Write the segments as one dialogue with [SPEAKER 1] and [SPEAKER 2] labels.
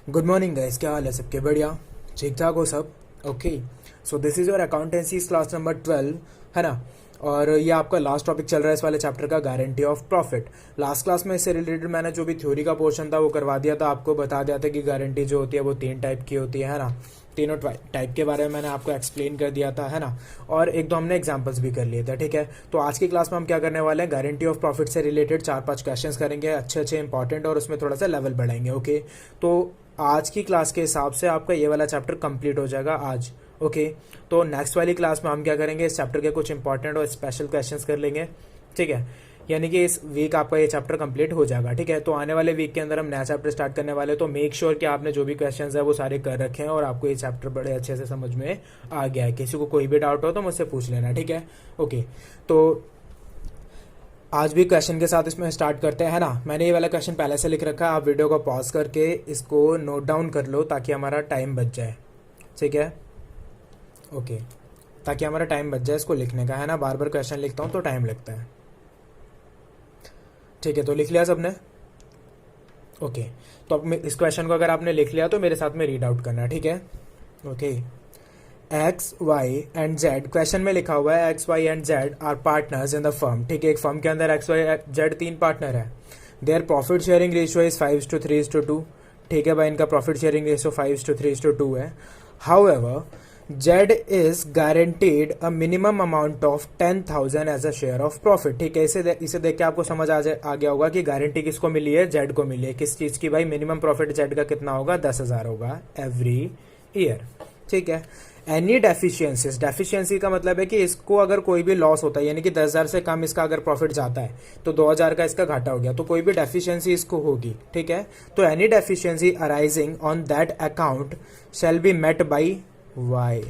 [SPEAKER 1] Good morning guys, क्या हाल है सबके? बढ़िया, ठीक ठाक हो सब? Okay, so this is your accountancy class number 12, है ना। और ये आपका लास्ट टॉपिक चल रहा है इस वाले चैप्टर का, guarantee of profit. Last class में इससे रिलेटेड मैंने जो भी थ्योरी का पोर्शन था वो करवा दिया था, आपको बता दिया था कि गारंटी जो होती है वो 3 टाइप की होती है ना। तीनों टाइप के बारे में मैंने आपको एक्सप्लेन कर दिया था, है ना। और एक दो हमने एग्जांपल्स भी कर लिए थे, ठीक है। तो आज की क्लास में हम क्या करने वाले हैं, गारंटी ऑफ प्रॉफिट से रिलेटेड 4-5 क्वेश्चंस करेंगे, अच्छे अच्छे इंपॉर्टेंट, और उसमें थोड़ा सा लेवल बढ़ाएंगे। ओके, तो आज की क्लास के हिसाब से आपका ये वाला चैप्टर कंप्लीट हो जाएगा आज। ओके, तो नेक्स्ट वाली क्लास में हम क्या करेंगे, इस चैप्टर के कुछ इंपॉर्टेंट और स्पेशल क्वेश्चंस कर लेंगे, ठीक है। यानी कि इस वीक आपका ये चैप्टर कंप्लीट हो जाएगा, ठीक है। तो आने वाले वीक के अंदर हम नया चैप्टर स्टार्ट करने वाले, तो मेक श्योर कि आपने जो भी क्वेश्चंस है वो सारे कर रखे हैं और आपको ये चैप्टर बड़े अच्छे से समझ में आ गया है। किसी को कोई भी डाउट हो तो मुझसे पूछ लेना, ठीक है। ओके, तो आज भी क्वेश्चन के साथ इसमें स्टार्ट करते हैं ना। मैंने ये वाला क्वेश्चन पहले से लिख रखा है, आप वीडियो को पॉज करके इसको नोट डाउन कर लो ताकि हमारा टाइम बच जाए, ठीक है। ओके, ताकि हमारा टाइम बच जाए इसको लिखने का, है ना। बार बार क्वेश्चन लिखता हूँ तो टाइम लगता है, ठीक है। तो लिख लिया सबने? ओके, तो अब इस क्वेश्चन को अगर आपने लिख लिया तो मेरे साथ में रीड आउट करना है, ठीक है। Okay, X Y and Z, question में लिखा हुआ है X Y and Z are partners in the firm, ठीक है। एक फर्म के अंदर एक्स वाई जेड 3 पार्टनर है। Their profit sharing ratio is 5:3:2, ठीक है भाई, इनका प्रॉफिट शेयरिंग रेशियो 5:3:2 है। However Z is guaranteed a minimum amount of 10,000 as a share of profit, ठीक है। इसे देख के आपको समझ आ गया होगा कि गारंटी किसको मिली है, जेड को मिली है। किस चीज की भाई? मिनिमम प्रॉफिट जेड का कितना होगा? 10,000 होगा एवरी ईयर, ठीक है। एनी डेफिशिएंसीज, डेफिशिएंसी का मतलब है कि इसको अगर कोई भी लॉस होता है, यानी कि 10,000 से कम इसका अगर प्रॉफिट जाता है तो 2,000 का इसका घाटा हो गया, तो कोई भी डेफिशिएंसी इसको होगी, ठीक है। तो any deficiency arising on that account shall be met by Y,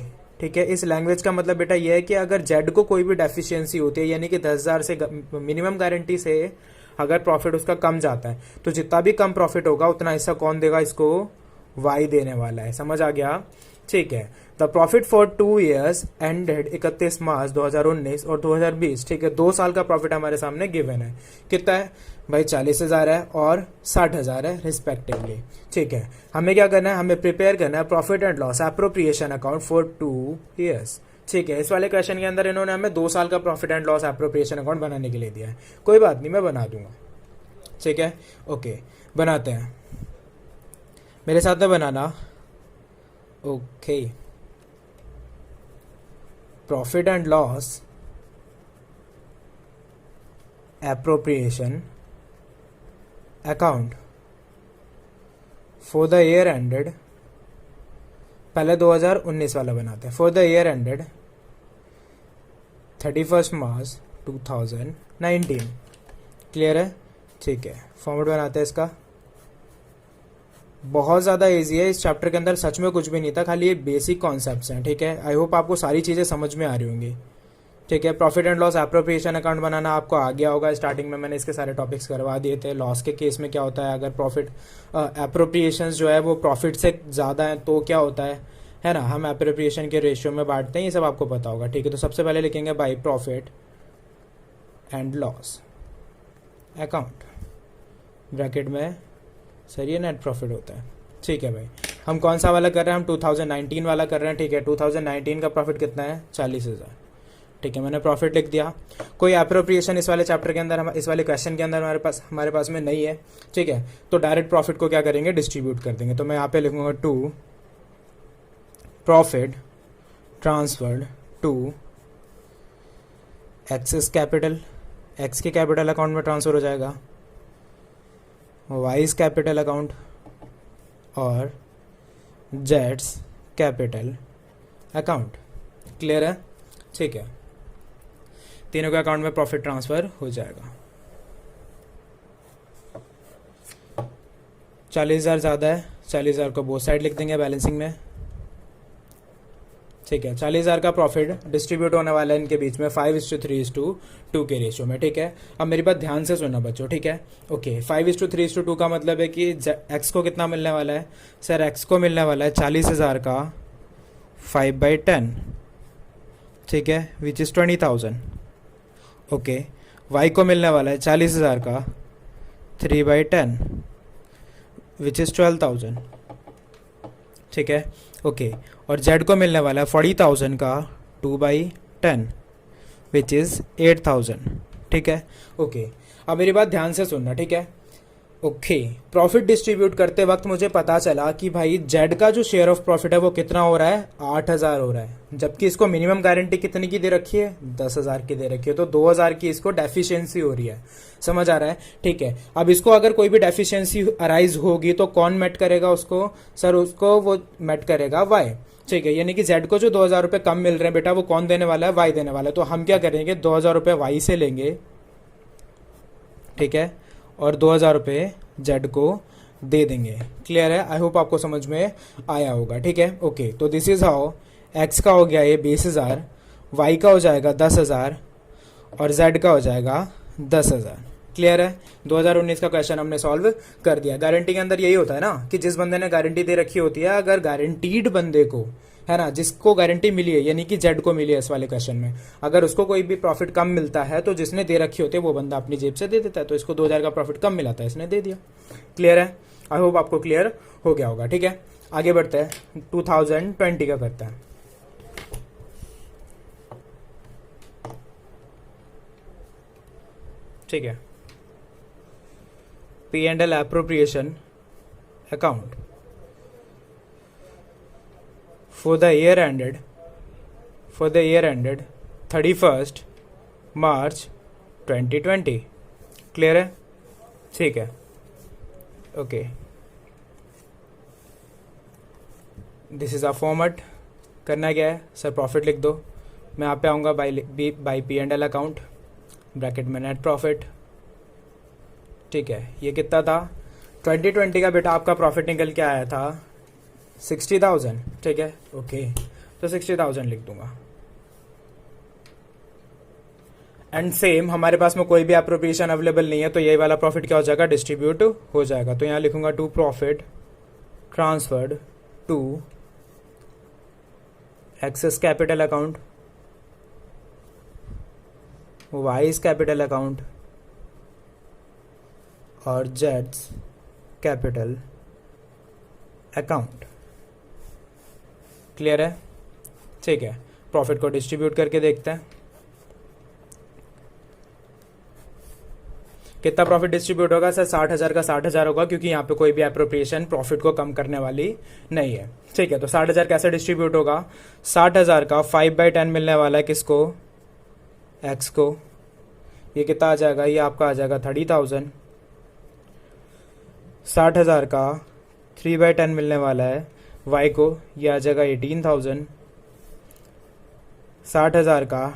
[SPEAKER 1] ठीक है। इस लैंग्वेज का मतलब बेटा यह है कि अगर जेड को कोई भी डेफिशिएंसी होती है, यानी कि 10,000 से मिनिमम गारंटी से अगर प्रॉफिट उसका कम जाता है, तो जितना भी कम प्रॉफिट होगा उतना हिस्सा कौन देगा? इसको वाई देने वाला है। समझ आ गया? ठीक है। The profit for 2 years ended 31 March 2019 और 2020, ठीक है। 2 साल का प्रॉफिट हमारे सामने गिवन है। कितना है भाई? 40,000 है और 60,000 है रिस्पेक्टिवली, ठीक है। हमें क्या करना है? हमें प्रिपेयर करना है profit and loss appropriation account for 2 years, ठीक है। इस वाले क्वेश्चन के अंदर इन्होंने हमें 2 साल का profit and loss appropriation account बनाने के लिए दिया है। कोई बात नहीं, मैं बना दूंगा, ठीक है। ओके, बनाते हैं, मेरे साथ में बनाना। Okay, profit and loss appropriation account for the year ended, पहले 2019 वाला बनाते हैं। For the year ended 31 March 2019, clear है? ठीक है, फॉर्मेट बनाते हैं इसका। बहुत ज़्यादा इजी है, इस चैप्टर के अंदर सच में कुछ भी नहीं था, खाली ये बेसिक कॉन्सेप्ट्स हैं, ठीक है। आई होप आपको सारी चीज़ें समझ में आ रही होंगी, ठीक है। Profit and loss appropriation account बनाना आपको आ गया होगा, स्टार्टिंग में मैंने इसके सारे टॉपिक्स करवा दिए थे। लॉस के केस में क्या होता है, अगर प्रॉफिट एप्रोप्रिएशन जो है वो प्रॉफिट से ज़्यादा है तो क्या होता है ना, हम एप्रोप्रिएशन के रेशियो में बांटते हैं, ये सब आपको पता होगा, ठीक है। तो सबसे पहले लिखेंगे by profit and loss account, bracket में सर ये नेट प्रॉफिट होता है, ठीक है भाई। हम कौन सा वाला कर रहे हैं? हम 2019 वाला कर रहे हैं, ठीक है। 2019 का प्रॉफिट कितना है? 40,000, ठीक है। मैंने प्रॉफिट लिख दिया। कोई एप्रोप्रिएशन इस वाले चैप्टर के अंदर, इस वाले क्वेश्चन के अंदर हमारे पास में नहीं है, ठीक है। तो डायरेक्ट प्रॉफिट को क्या करेंगे? डिस्ट्रीब्यूट कर देंगे। तो मैं यहाँ पे लिखूंगा to profit transferred to X's capital, X के कैपिटल अकाउंट में ट्रांसफर हो जाएगा, वाइज कैपिटल अकाउंट और जेड्स कैपिटल अकाउंट, क्लियर है? ठीक है, तीनों के अकाउंट में प्रॉफिट ट्रांसफर हो जाएगा। 40,000 ज़्यादा है, 40,000 को बोथ साइड लिख देंगे बैलेंसिंग में, ठीक है। 40,000 का प्रॉफिट डिस्ट्रीब्यूट होने वाला है इनके बीच में 5:3:2 के रेशियो में, ठीक है। अब मेरी बात ध्यान से सुनना बच्चों, ठीक है। ओके, 5:3:2 का मतलब है कि एक्स को कितना मिलने वाला है? सर एक्स को मिलने वाला है 40,000 का 5/10, ठीक है, विच इज़ 20,000। ओके, वाई को मिलने वाला है 40,000 का 3/10 विच इज़ 12,000, ठीक है, ओके। और जेड को मिलने वाला है 40,000 का 2/10 विच इज़ 8,000, ठीक है, ओके। अब मेरी बात ध्यान से सुनना, ठीक है, ओके। प्रॉफिट डिस्ट्रीब्यूट करते वक्त मुझे पता चला कि भाई जेड का जो शेयर ऑफ प्रॉफिट है वो कितना हो रहा है, 8,000 हो रहा है, जबकि इसको मिनिमम गारंटी कितने की दे रखी है, 10,000 की दे रखी है, तो 2,000 की इसको डेफिशिएंसी हो रही है। समझ आ रहा है, ठीक है। अब इसको अगर कोई भी डेफिशिएंसी अराइज होगी तो कौन मेट करेगा उसको, सर उसको वो मेट करेगा वाई, ठीक है। यानी कि जेड को जो 2,000 रुपये कम मिल रहे हैं बेटा वो कौन देने वाला है, वाई देने वाला है। तो हम क्या करेंगे, 2,000 रुपये वाई से लेंगे, ठीक है, और 2,000 रुपये जेड को दे देंगे। क्लियर है, आई होप आपको समझ में आया होगा, ठीक है, ओके। तो दिस इज हाउ एक्स का हो गया ये 20,000, वाई का हो जाएगा 10,000 और जेड का हो जाएगा 10,000। क्लियर है, 2019 का क्वेश्चन हमने सॉल्व कर दिया। गारंटी के अंदर यही होता है ना कि जिस बंदे ने गारंटी दे रखी होती है, अगर गारंटीड बंदे को, है ना, जिसको गारंटी मिली है यानी कि जेड को मिली है इस वाले क्वेश्चन में, अगर उसको कोई भी प्रॉफिट कम मिलता है तो जिसने दे रखी होती है वो बंदा अपनी जेब से दे देता है। तो इसको 2,000 का प्रॉफिट कम मिला था, इसने दे दिया। क्लियर है, आई होप आपको क्लियर हो गया होगा, ठीक है। आगे बढ़ते हैं, 2020 का करते हैं। ठीक है, P&L appropriation account for the year ended 31st March 2020। Clear है, ठीक है, okay. This is a format. करना क्या है सर, प्रॉफिट लिख दो। मैं यहाँ पे आऊँगा बाई P&L अकाउंट, ब्रैकेट में नेट प्रॉफिट, ठीक है। ये कितना था, 2020 का बेटा आपका प्रॉफिट निकल के आया था 60,000, ठीक है, ओके। तो 60,000 लिख दूंगा। एंड सेम हमारे पास में कोई भी एप्रोप्रिएशन अवेलेबल नहीं है तो ये वाला प्रॉफिट क्या हो जाएगा, डिस्ट्रीब्यूट हो जाएगा। तो यहाँ लिखूंगा to profit transferred to X's capital account, Y's capital account और जेड्स कैपिटल अकाउंट। क्लियर है, ठीक है। प्रॉफिट को डिस्ट्रीब्यूट करके देखते हैं कितना प्रॉफिट डिस्ट्रीब्यूट होगा। सर 60,000 का 60,000 होगा क्योंकि यहाँ पे कोई भी एप्रोप्रिएशन प्रॉफिट को कम करने वाली नहीं है, ठीक है। तो 60,000 कैसे डिस्ट्रीब्यूट होगा, 60,000 का 5/10 मिलने वाला है किसको, एक्स को। ये कितना आ जाएगा, ये आपका आ जाएगा 30,000। 60,000 का 3/10 मिलने वाला है वाई को, ये आ जाएगा 18,000। 60,000 का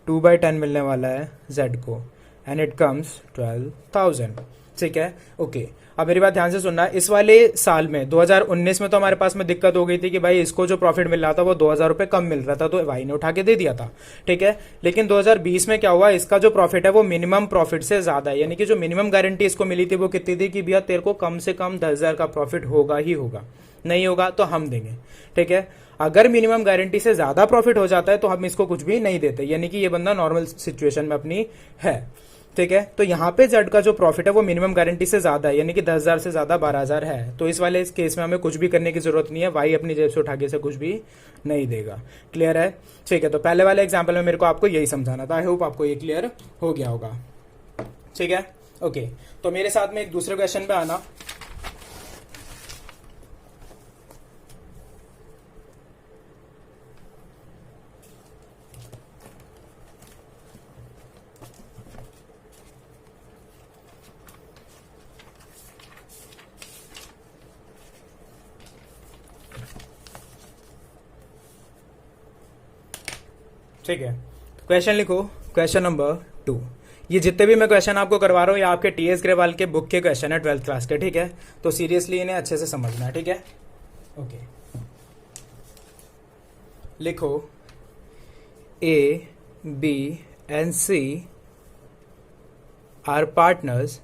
[SPEAKER 1] 2/10 मिलने वाला है जेड को, एंड इट कम्स 12,000, ठीक है, ओके। अब मेरी बात ध्यान से सुनना, इस वाले साल में 2019 में तो हमारे पास में दिक्कत हो गई थी कि भाई इसको जो प्रॉफिट मिल रहा था वो 2,000 रुपये कम मिल रहा था तो वाई ने उठा के दे दिया था, ठीक है। लेकिन 2020 में क्या हुआ, इसका जो प्रॉफिट है वो मिनिमम प्रॉफिट से ज्यादा है, यानी कि जो मिनिमम गारंटी इसको मिली थी वो कितनी थी कि भैया तेरे को कम से कम 10,000 का प्रॉफिट होगा ही होगा, नहीं होगा तो हम देंगे, ठीक है। अगर मिनिमम गारंटी से ज्यादा प्रॉफिट हो जाता है तो हम इसको कुछ भी नहीं देते, यानी कि ये बंदा नॉर्मल सिचुएशन में अपनी है, ठीक है। तो यहाँ पे जेड का जो प्रॉफिट है वो मिनिमम गारंटी से ज्यादा है, यानी कि 10,000 से ज्यादा 12,000 है। तो इस वाले इस केस में हमें कुछ भी करने की जरूरत नहीं है, वाई अपनी जेब से उठा के से कुछ भी नहीं देगा। क्लियर है, ठीक है। तो पहले वाले एग्जाम्पल में मेरे को आपको यही समझाना था, आई होप आपको ये क्लियर हो गया होगा, ठीक है, ओके। तो मेरे साथ में एक दूसरे क्वेश्चन पे आना। ठीक है, क्वेश्चन लिखो, क्वेश्चन नंबर 2। ये जितने भी मैं क्वेश्चन आपको करवा रहा हूँ ये आपके टीएस ग्रेवाल के बुक के क्वेश्चन है 12th क्लास के, ठीक है। तो सीरियसली इन्हें अच्छे से समझना है, ठीक है, ओके। लिखो A B and C are partners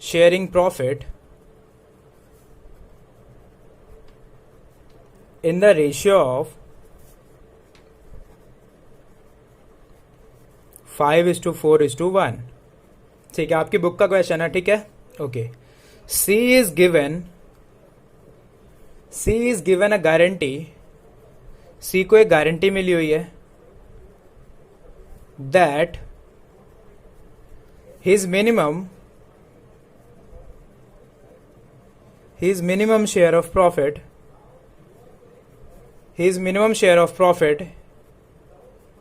[SPEAKER 1] sharing profit in the ratio of 5:4:1, ठीक है। आपकी बुक का क्वेश्चन है, ठीक है, okay. C is given a guarantee, C को एक गारंटी मिली हुई है that his minimum share of profit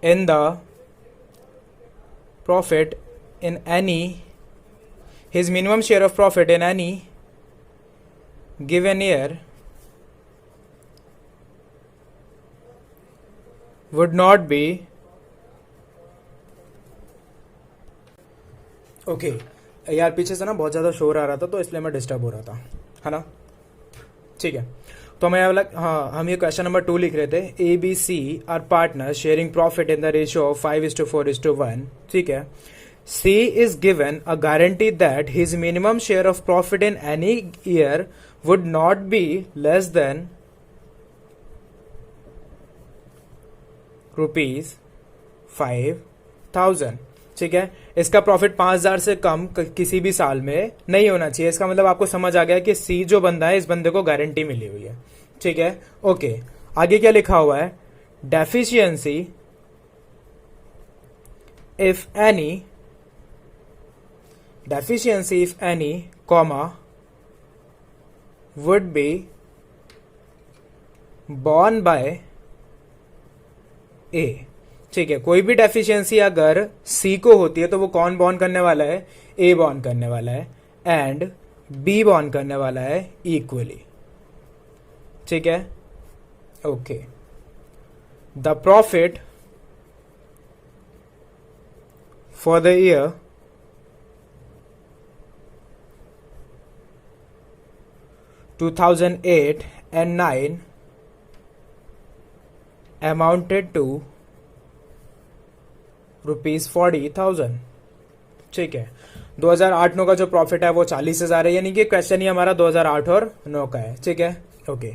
[SPEAKER 1] in the profit in any his minimum share of profit in any given year would not be okay यार पीछे से ना बहुत ज़्यादा शोर आ रहा था तो इसलिए मैं डिस्टर्ब हो रहा था, है ना। ठीक है, तो हमें हम ये क्वेश्चन नंबर 2 लिख रहे थे। A B C are partner sharing profit in the ratio of 5:4:1। ठीक है, C is given a guarantee that his minimum share of profit in any year would not be less than ₹5,000। ठीक है, इसका profit 5,000 से कम किसी भी साल में नहीं होना चाहिए। इसका मतलब आपको समझ आ गया कि सी जो बंदा है, इस बंदे को गारंटी मिली हुई है। ठीक है, ओके, आगे क्या लिखा हुआ है? Deficiency if any comma would be borne by A. ठीक है, कोई भी डेफिशिएंसी अगर सी को होती है तो वो कौन बॉर्न करने वाला है? ए बॉर्न करने वाला है, एंड बी बॉर्न करने वाला है इक्वली। ठीक है, okay. The profit for the year 2008 and 9 amounted to ₹40,000। ठीक है, 2008-9 का जो प्रॉफिट है वो 40,000 है, यानी कि क्वेश्चन ही हमारा 2008 और 9 का है। ठीक है, ओके।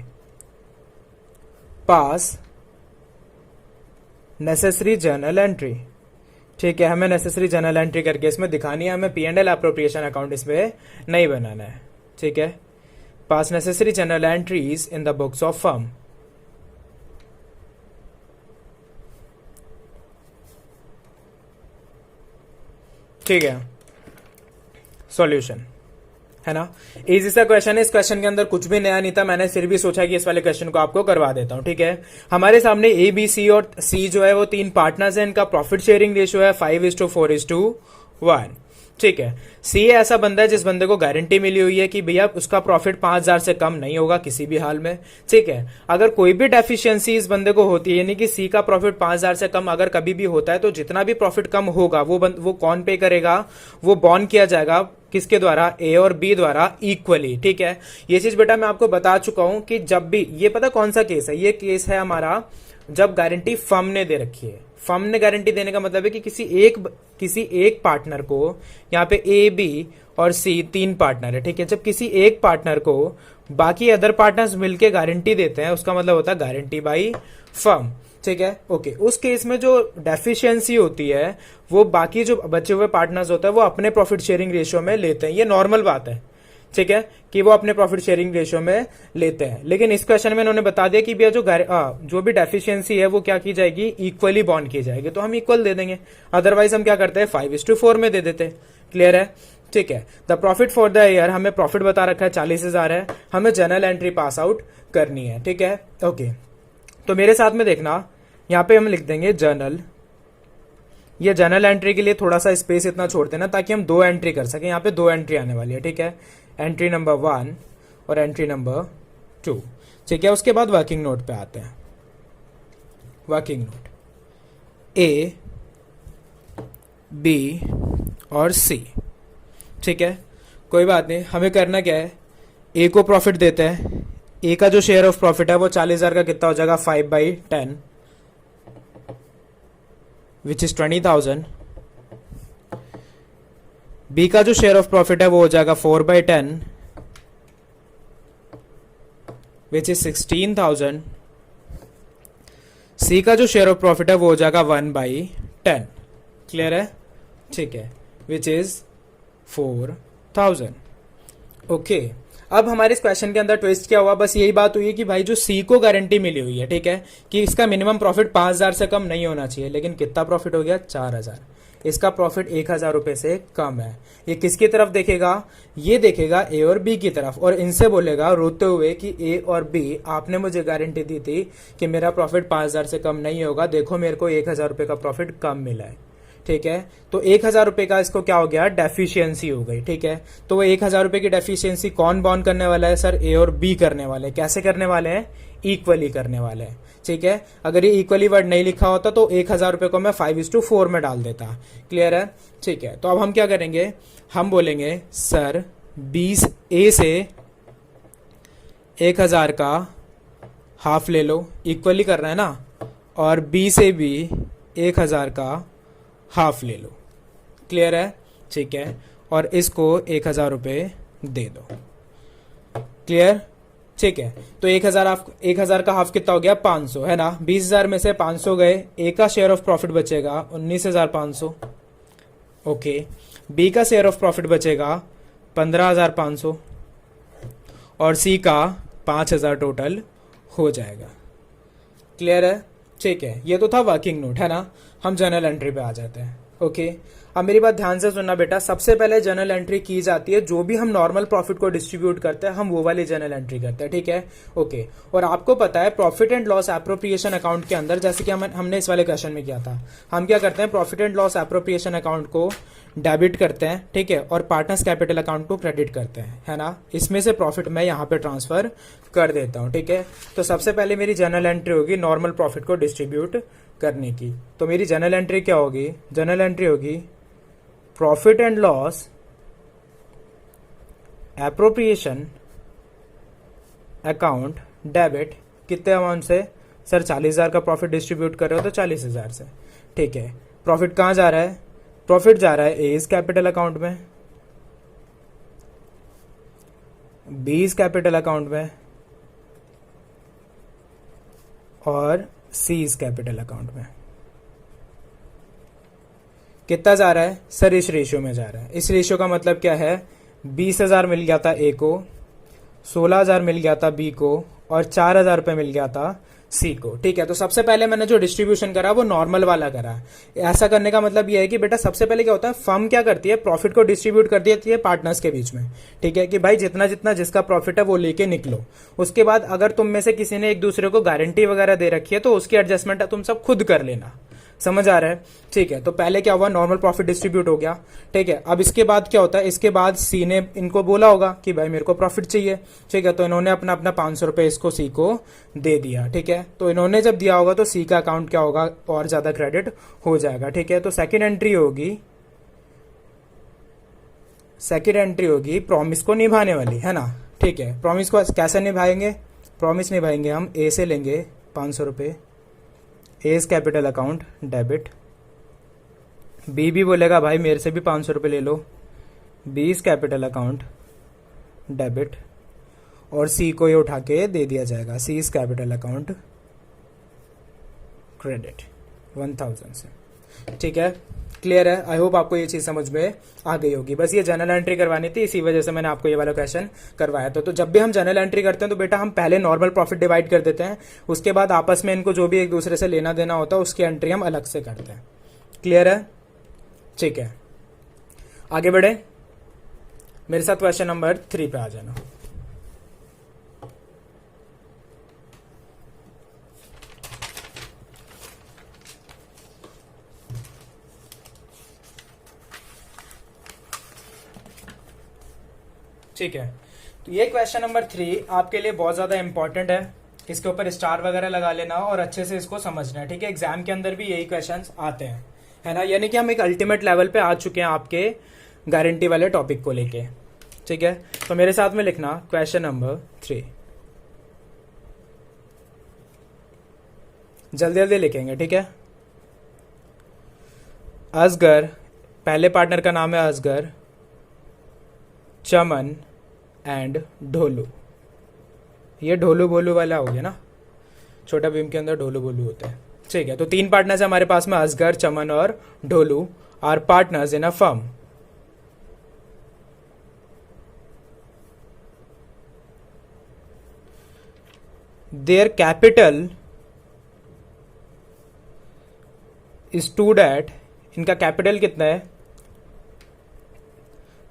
[SPEAKER 1] पास नेसेसरी जर्नल एंट्री। ठीक है, हमें नेसेसरी जर्नल एंट्री करके इसमें दिखानी है, हमें P&L एप्रोप्रिएशन अकाउंट इसमें नहीं बनाना है। ठीक है, पास necessary journal entries in the books of firm. ठीक है, सॉल्यूशन है ना, इजी सा क्वेश्चन है। इस क्वेश्चन के अंदर कुछ भी नया नहीं था, मैंने फिर भी सोचा कि इस वाले क्वेश्चन को आपको करवा देता हूं। ठीक है, हमारे सामने ए बी सी और सी जो है वो 3 पार्टनर्स हैं, इनका प्रॉफिट शेयरिंग रेशियो है 5:4:1। ठीक है, सी ऐसा बंदा है जिस बंदे को गारंटी मिली हुई है कि भैया उसका प्रॉफिट 5,000 से कम नहीं होगा किसी भी हाल में। ठीक है, अगर कोई भी डेफिशिएंसी इस बंदे को होती है, यानी कि सी का प्रॉफिट 5,000 से कम अगर कभी भी होता है, तो जितना भी प्रॉफिट कम होगा वो कौन पे करेगा? वो बॉर्न किया जाएगा किसके द्वारा? ए और बी द्वारा इक्वली। ठीक है, ये चीज बेटा मैं आपको बता चुका हूं कि जब भी, ये पता कौन सा केस है? ये केस है हमारा जब गारंटी फर्म ने दे रखी है। फर्म ने गारंटी देने का मतलब है कि किसी एक पार्टनर को, यहाँ पे ए बी और सी 3 पार्टनर है। ठीक है, जब किसी एक पार्टनर को बाकी अदर पार्टनर्स मिलके गारंटी देते हैं, उसका मतलब होता है गारंटी बाई फर्म। ठीक है, ओके। उस केस में जो डेफिशिएंसी होती है वो बाकी जो बचे हुए पार्टनर्स होते हैं वो अपने प्रॉफिट शेयरिंग रेशियो में लेते हैं, ये नॉर्मल बात है। ठीक है, कि वो अपने प्रॉफिट शेयरिंग रेशियो में लेते हैं। लेकिन इस क्वेश्चन में इन्होंने बता दिया कि भैया जो भी डेफिशिएंसी है वो क्या की जाएगी? इक्वली बॉन्ड की जाएगी, तो हम इक्वल दे देंगे। अदरवाइज हम क्या करते हैं? 5:4 में दे देते। क्लियर है? ठीक है, the profit for the year हमें प्रॉफिट बता रखा है 40,000 है, हमें जर्नल एंट्री पास आउट करनी है। ठीक है, ओके। तो मेरे साथ में देखना, यहाँ पे हम लिख देंगे जर्नल। ये जर्नल एंट्री के लिए थोड़ा सा स्पेस इतना छोड़ देना ताकि हम 2 एंट्री कर सकें। यहाँ पे 2 एंट्री आने वाली है। ठीक है, एंट्री नंबर 1 और एंट्री नंबर 2। ठीक है, उसके बाद वर्किंग नोट पे आते हैं। वर्किंग नोट ए, बी और सी। ठीक है, कोई बात नहीं, हमें करना क्या है? ए को प्रॉफिट देते हैं। ए का जो शेयर ऑफ प्रॉफिट है वो 40,000 का कितना हो जाएगा? 5/10 विच इज 20,000। बी का जो शेयर ऑफ प्रॉफिट है वो हो जाएगा 4/10 विच इज 16,000। सी का जो शेयर ऑफ प्रॉफिट है वो हो जाएगा 1/10। क्लियर है? ठीक है, विच इज 4,000। ओके। अब हमारे इस क्वेश्चन के अंदर ट्विस्ट क्या हुआ, बस यही बात हुई है कि भाई जो सी को गारंटी मिली हुई है, ठीक है, कि इसका मिनिमम प्रॉफिट 5,000 से कम नहीं होना चाहिए, लेकिन कितना प्रॉफिट हो गया 4,000। इसका प्रॉफिट 1,000 रुपए से कम है। ये किसकी तरफ देखेगा, ये देखेगा ए और बी की तरफ, और इनसे बोलेगा रोते हुए कि ए और बी, आपने मुझे गारंटी दी थी कि मेरा प्रॉफिट 5,000 से कम नहीं होगा, देखो मेरे को 1,000 रुपए का प्रॉफिट कम मिला है, ठीक है। तो 1,000 रुपए का इसको क्या हो गया, डेफिशिएंसी हो गई, ठीक है। तो वो 1,000 रुपए की डेफिशिएंसी कौन बॉन्ड करने वाला है सर, ए और बी करने वाले हैं। कैसे करने वाले हैं, इक्वली करने वाले हैं, ठीक है। अगर ये इक्वली वर्ड नहीं लिखा होता तो 1,000 रुपए को मैं 5:4 में डाल देता। क्लियर है, ठीक है। तो अब हम क्या करेंगे, हम बोलेंगे सर 20 ए से 1,000 का हाफ ले लो, इक्वली कर रहा है ना, और बी से भी 1,000 का हाफ ले लो। क्लियर है, ठीक है। और इसको 1,000 रुपये दे दो। क्लियर, ठीक है। तो 1,000 का हाफ कितना हो गया, 500 है ना। 20,000 में से 500 गए, ए का शेयर ऑफ प्रॉफिट बचेगा 19,500। ओके, बी का शेयर ऑफ प्रॉफिट बचेगा 15,500 और सी का 5,000 टोटल हो जाएगा। क्लियर है, ठीक है। ये तो था वर्किंग नोट, है ना। हम जर्नल एंट्री पे आ जाते हैं। ओके, अब मेरी बात ध्यान से सुनना बेटा। सबसे पहले जर्नल एंट्री की जाती है, जो भी हम नॉर्मल प्रॉफिट को डिस्ट्रीब्यूट करते हैं हम वो वाली जर्नल एंट्री करते हैं, ठीक है। ओके, और आपको पता है profit and loss appropriation account के अंदर, जैसे कि हमने इस वाले क्वेश्चन में किया था, हम क्या करते हैं, profit and loss appropriation account को डेबिट करते हैं, ठीक है, और पार्टनर्स कैपिटल अकाउंट को क्रेडिट करते हैं, है ना। इसमें से प्रॉफिट मैं यहाँ पे ट्रांसफर कर देता हूँ, ठीक है। तो सबसे पहले मेरी जर्नल एंट्री होगी नॉर्मल प्रॉफिट को डिस्ट्रीब्यूट करने की। तो मेरी जर्नल एंट्री क्या होगी, जर्नल एंट्री होगी profit and loss appropriation account debit, कितने अमाउंट से सर, 40,000 का प्रॉफिट डिस्ट्रीब्यूट कर रहे हो तो 40,000 से, ठीक है। प्रॉफिट कहाँ जा रहा है, प्रॉफिट जा रहा है एज कैपिटल अकाउंट में, बीज कैपिटल अकाउंट में और सीज कैपिटल अकाउंट में। कितना जा रहा है सर, इस रेशियो में जा रहा है। इस रेशियो का मतलब क्या है, 20,000 मिल गया था ए को, 16,000 मिल गया था बी को और 4,000 रुपये मिल गया था सी को, ठीक है। तो सबसे पहले मैंने जो डिस्ट्रीब्यूशन करा वो नॉर्मल वाला करा। ऐसा करने का मतलब ये है कि बेटा सबसे पहले क्या होता है, फर्म क्या करती है, प्रॉफिट को डिस्ट्रीब्यूट कर देती है पार्टनर्स के बीच में, ठीक है, कि भाई जितना जितना जिसका प्रॉफिट है वो लेके निकलो। उसके बाद अगर तुम में से किसी ने एक दूसरे को गारंटी वगैरह दे रखी है तो उसकी एडजस्टमेंट तुम सब खुद कर लेना। समझ आ रहा है, ठीक है। तो पहले क्या हुआ, नॉर्मल प्रॉफिट डिस्ट्रीब्यूट हो गया, ठीक है। अब इसके बाद क्या होता है, इसके बाद सी ने इनको बोला होगा कि भाई मेरे को प्रॉफिट चाहिए, ठीक है। तो इन्होंने अपना अपना 500 रुपये इसको सी को दे दिया, ठीक है। तो इन्होंने जब दिया होगा तो सी का अकाउंट क्या होगा, और ज्यादा क्रेडिट हो जाएगा, ठीक है। तो सेकेंड एंट्री होगी प्रॉमिस को निभाने वाली, है ना, ठीक है। प्रॉमिस को कैसे निभाएंगे, प्रॉमिस निभाएंगे हम ए से लेंगे 500 रुपये, A's capital account debit, B भी बोलेगा भाई मेरे से भी 500 रुपये ले लो, बीज कैपिटल अकाउंट डेबिट, और सी को ये उठा के दे दिया जाएगा, सीज कैपिटल अकाउंट क्रेडिट 1,000 से, ठीक है। क्लियर है, आई होप आपको ये चीज समझ में आ गई होगी। बस ये जर्नल एंट्री करवानी थी, इसी वजह से मैंने आपको ये वाला क्वेश्चन करवाया था। तो जब भी हम जर्नल एंट्री करते हैं तो बेटा हम पहले नॉर्मल प्रॉफिट डिवाइड कर देते हैं, उसके बाद आपस में इनको जो भी एक दूसरे से लेना देना होता है उसकी एंट्री हम अलग से करते हैं। क्लियर है, ठीक है। आगे बढ़े, मेरे साथ क्वेश्चन नंबर 3 पे आ जाना। ठीक है, तो ये क्वेश्चन नंबर 3 आपके लिए बहुत ज्यादा इंपॉर्टेंट है। इसके ऊपर स्टार वगैरह लगा लेना और अच्छे से इसको समझना है, ठीक है। एग्जाम के अंदर भी यही क्वेश्चंस आते हैं, है ना। यानी कि हम एक अल्टीमेट लेवल पे आ चुके हैं आपके गारंटी वाले टॉपिक को लेके, ठीक है। तो मेरे साथ में लिखना क्वेश्चन नंबर 3, जल्दी जल्दी लिखेंगे, ठीक है। असगर, पहले पार्टनर का नाम है असगर, चमन एंड ढोलू। ये ढोलू बोलू वाला हो गया ना, छोटा भीम के अंदर ढोलू बोलू होता है, ठीक है। तो 3 पार्टनर्स है हमारे पास में, असगर, चमन और Dholu are partners in a firm. Their capital stood at, इनका कैपिटल कितना है,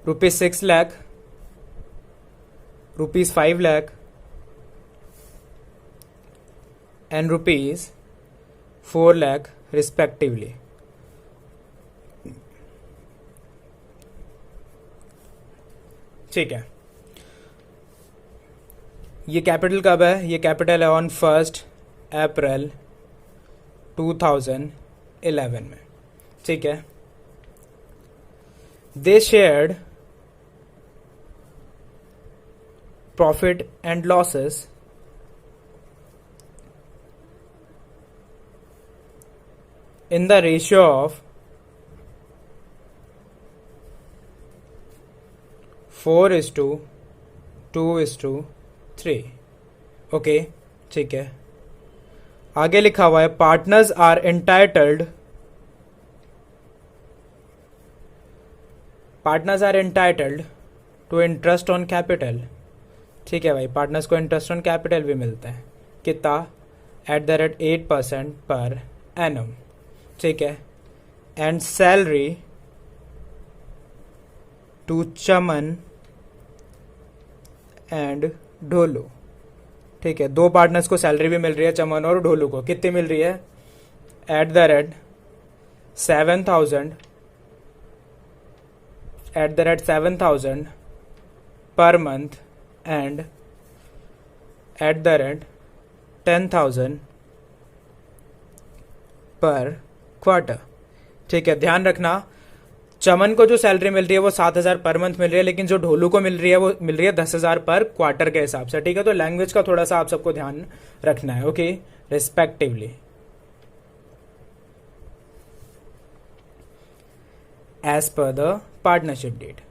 [SPEAKER 1] ₹6 लाख, ₹5 लाख एंड ₹4 लाख रिस्पेक्टिवली। ठीक है, ये कैपिटल कब है, ये कैपिटल है ऑन 1 अप्रैल 2011 में। ठीक है, they shared profit and losses in the ratio of 4:2:3। Okay, ठीक है। आगे लिखा हुआ है partners are entitled to interest on capital. ठीक है भाई, पार्टनर्स को इंटरेस्ट ऑन कैपिटल भी मिलता है, कितना, @8% पर एनम। ठीक है, and salary to Chaman and Dholu. ठीक है, 2 पार्टनर्स को सैलरी भी मिल रही है, चमन और ढोलू को। कितनी मिल रही है, @7,000 पर मंथ एंड @10,000 पर क्वार्टर। ठीक है, ध्यान रखना, चमन को जो सैलरी मिल रही है वो 7,000 पर मंथ मिल रही है, लेकिन जो ढोलू को मिल रही है वो मिल रही है 10,000 पर क्वार्टर के हिसाब से। ठीक है, तो लैंग्वेज का थोड़ा सा आप सबको ध्यान रखना है। Okay, respectively as per the partnership deed.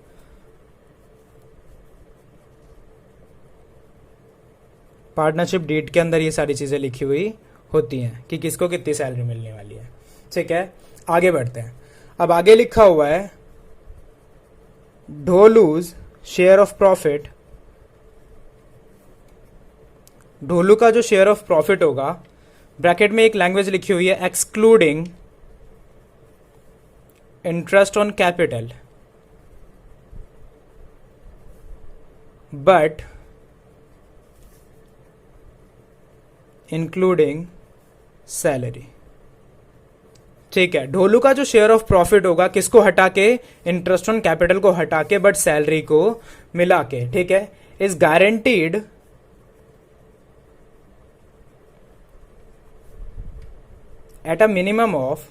[SPEAKER 1] Partnership deed के अंदर ये सारी चीजें लिखी हुई होती हैं कि किसको कितनी सैलरी मिलने वाली है। ठीक है, आगे बढ़ते हैं। अब आगे लिखा हुआ है ढोलूज शेयर ऑफ प्रॉफिट। ढोलू का जो शेयर ऑफ प्रॉफिट होगा, ब्रैकेट में एक लैंग्वेज लिखी हुई है excluding interest on capital but including salary. ठीक है, ढोलू का जो शेयर ऑफ प्रॉफिट होगा किसको हटा के, इंटरेस्ट ऑन कैपिटल को हटा के बट सैलरी को मिला के। ठीक है, is guaranteed at a minimum of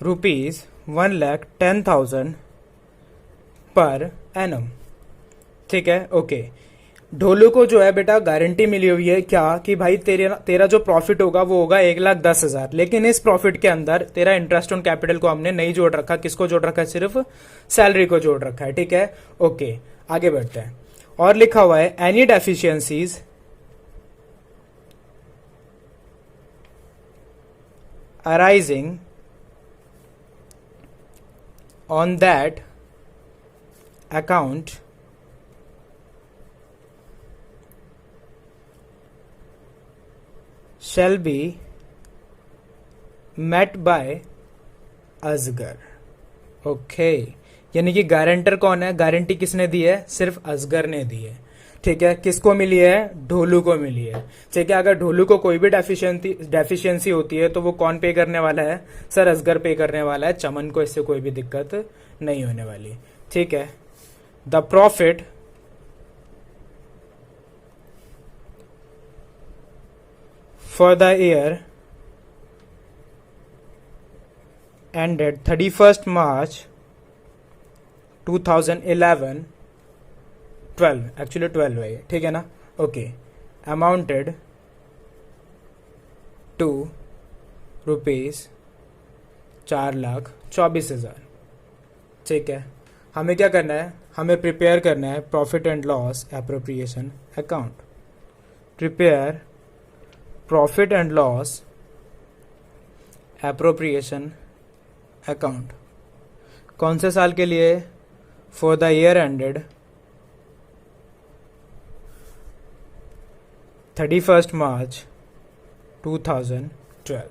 [SPEAKER 1] ₹1,10,000 पर एनम। ठीक है, ओके। ढोलू को जो है बेटा गारंटी मिली हुई है क्या, कि भाई तेरा जो प्रॉफिट होगा वो होगा 1,10,000, लेकिन इस प्रॉफिट के अंदर तेरा इंटरेस्ट ऑन कैपिटल को हमने नहीं जोड़ रखा। किसको जोड़ रखा है, सिर्फ सैलरी को जोड़ रखा है। ठीक है, ओके, आगे बढ़ते हैं। और लिखा हुआ है any deficiencies arising on that account shall be met by Asgar. Okay, यानी कि गारंटर कौन है, गारंटी किसने दी है, सिर्फ असगर ने दी है। ठीक है, किसको मिली है, ढोलू को मिली है। ठीक है, अगर ढोलू को कोई भी डेफिशिएंसी होती है तो वो कौन पे करने वाला है, सर असगर पे करने वाला है। चमन को इससे कोई भी दिक्कत नहीं होने वाली। ठीक है, the profit for the year ended 31st March 2011 12 actually 12 है, ठीक है ना। Okay, amounted to ₹4,24,000। ठीक है, हमें क्या करना है, हमें प्रिपेयर करना है profit and loss appropriation account. Prepare profit and loss appropriation account. कौन से साल के लिए, फॉर द ईयर एंडेड 31 मार्च 2012।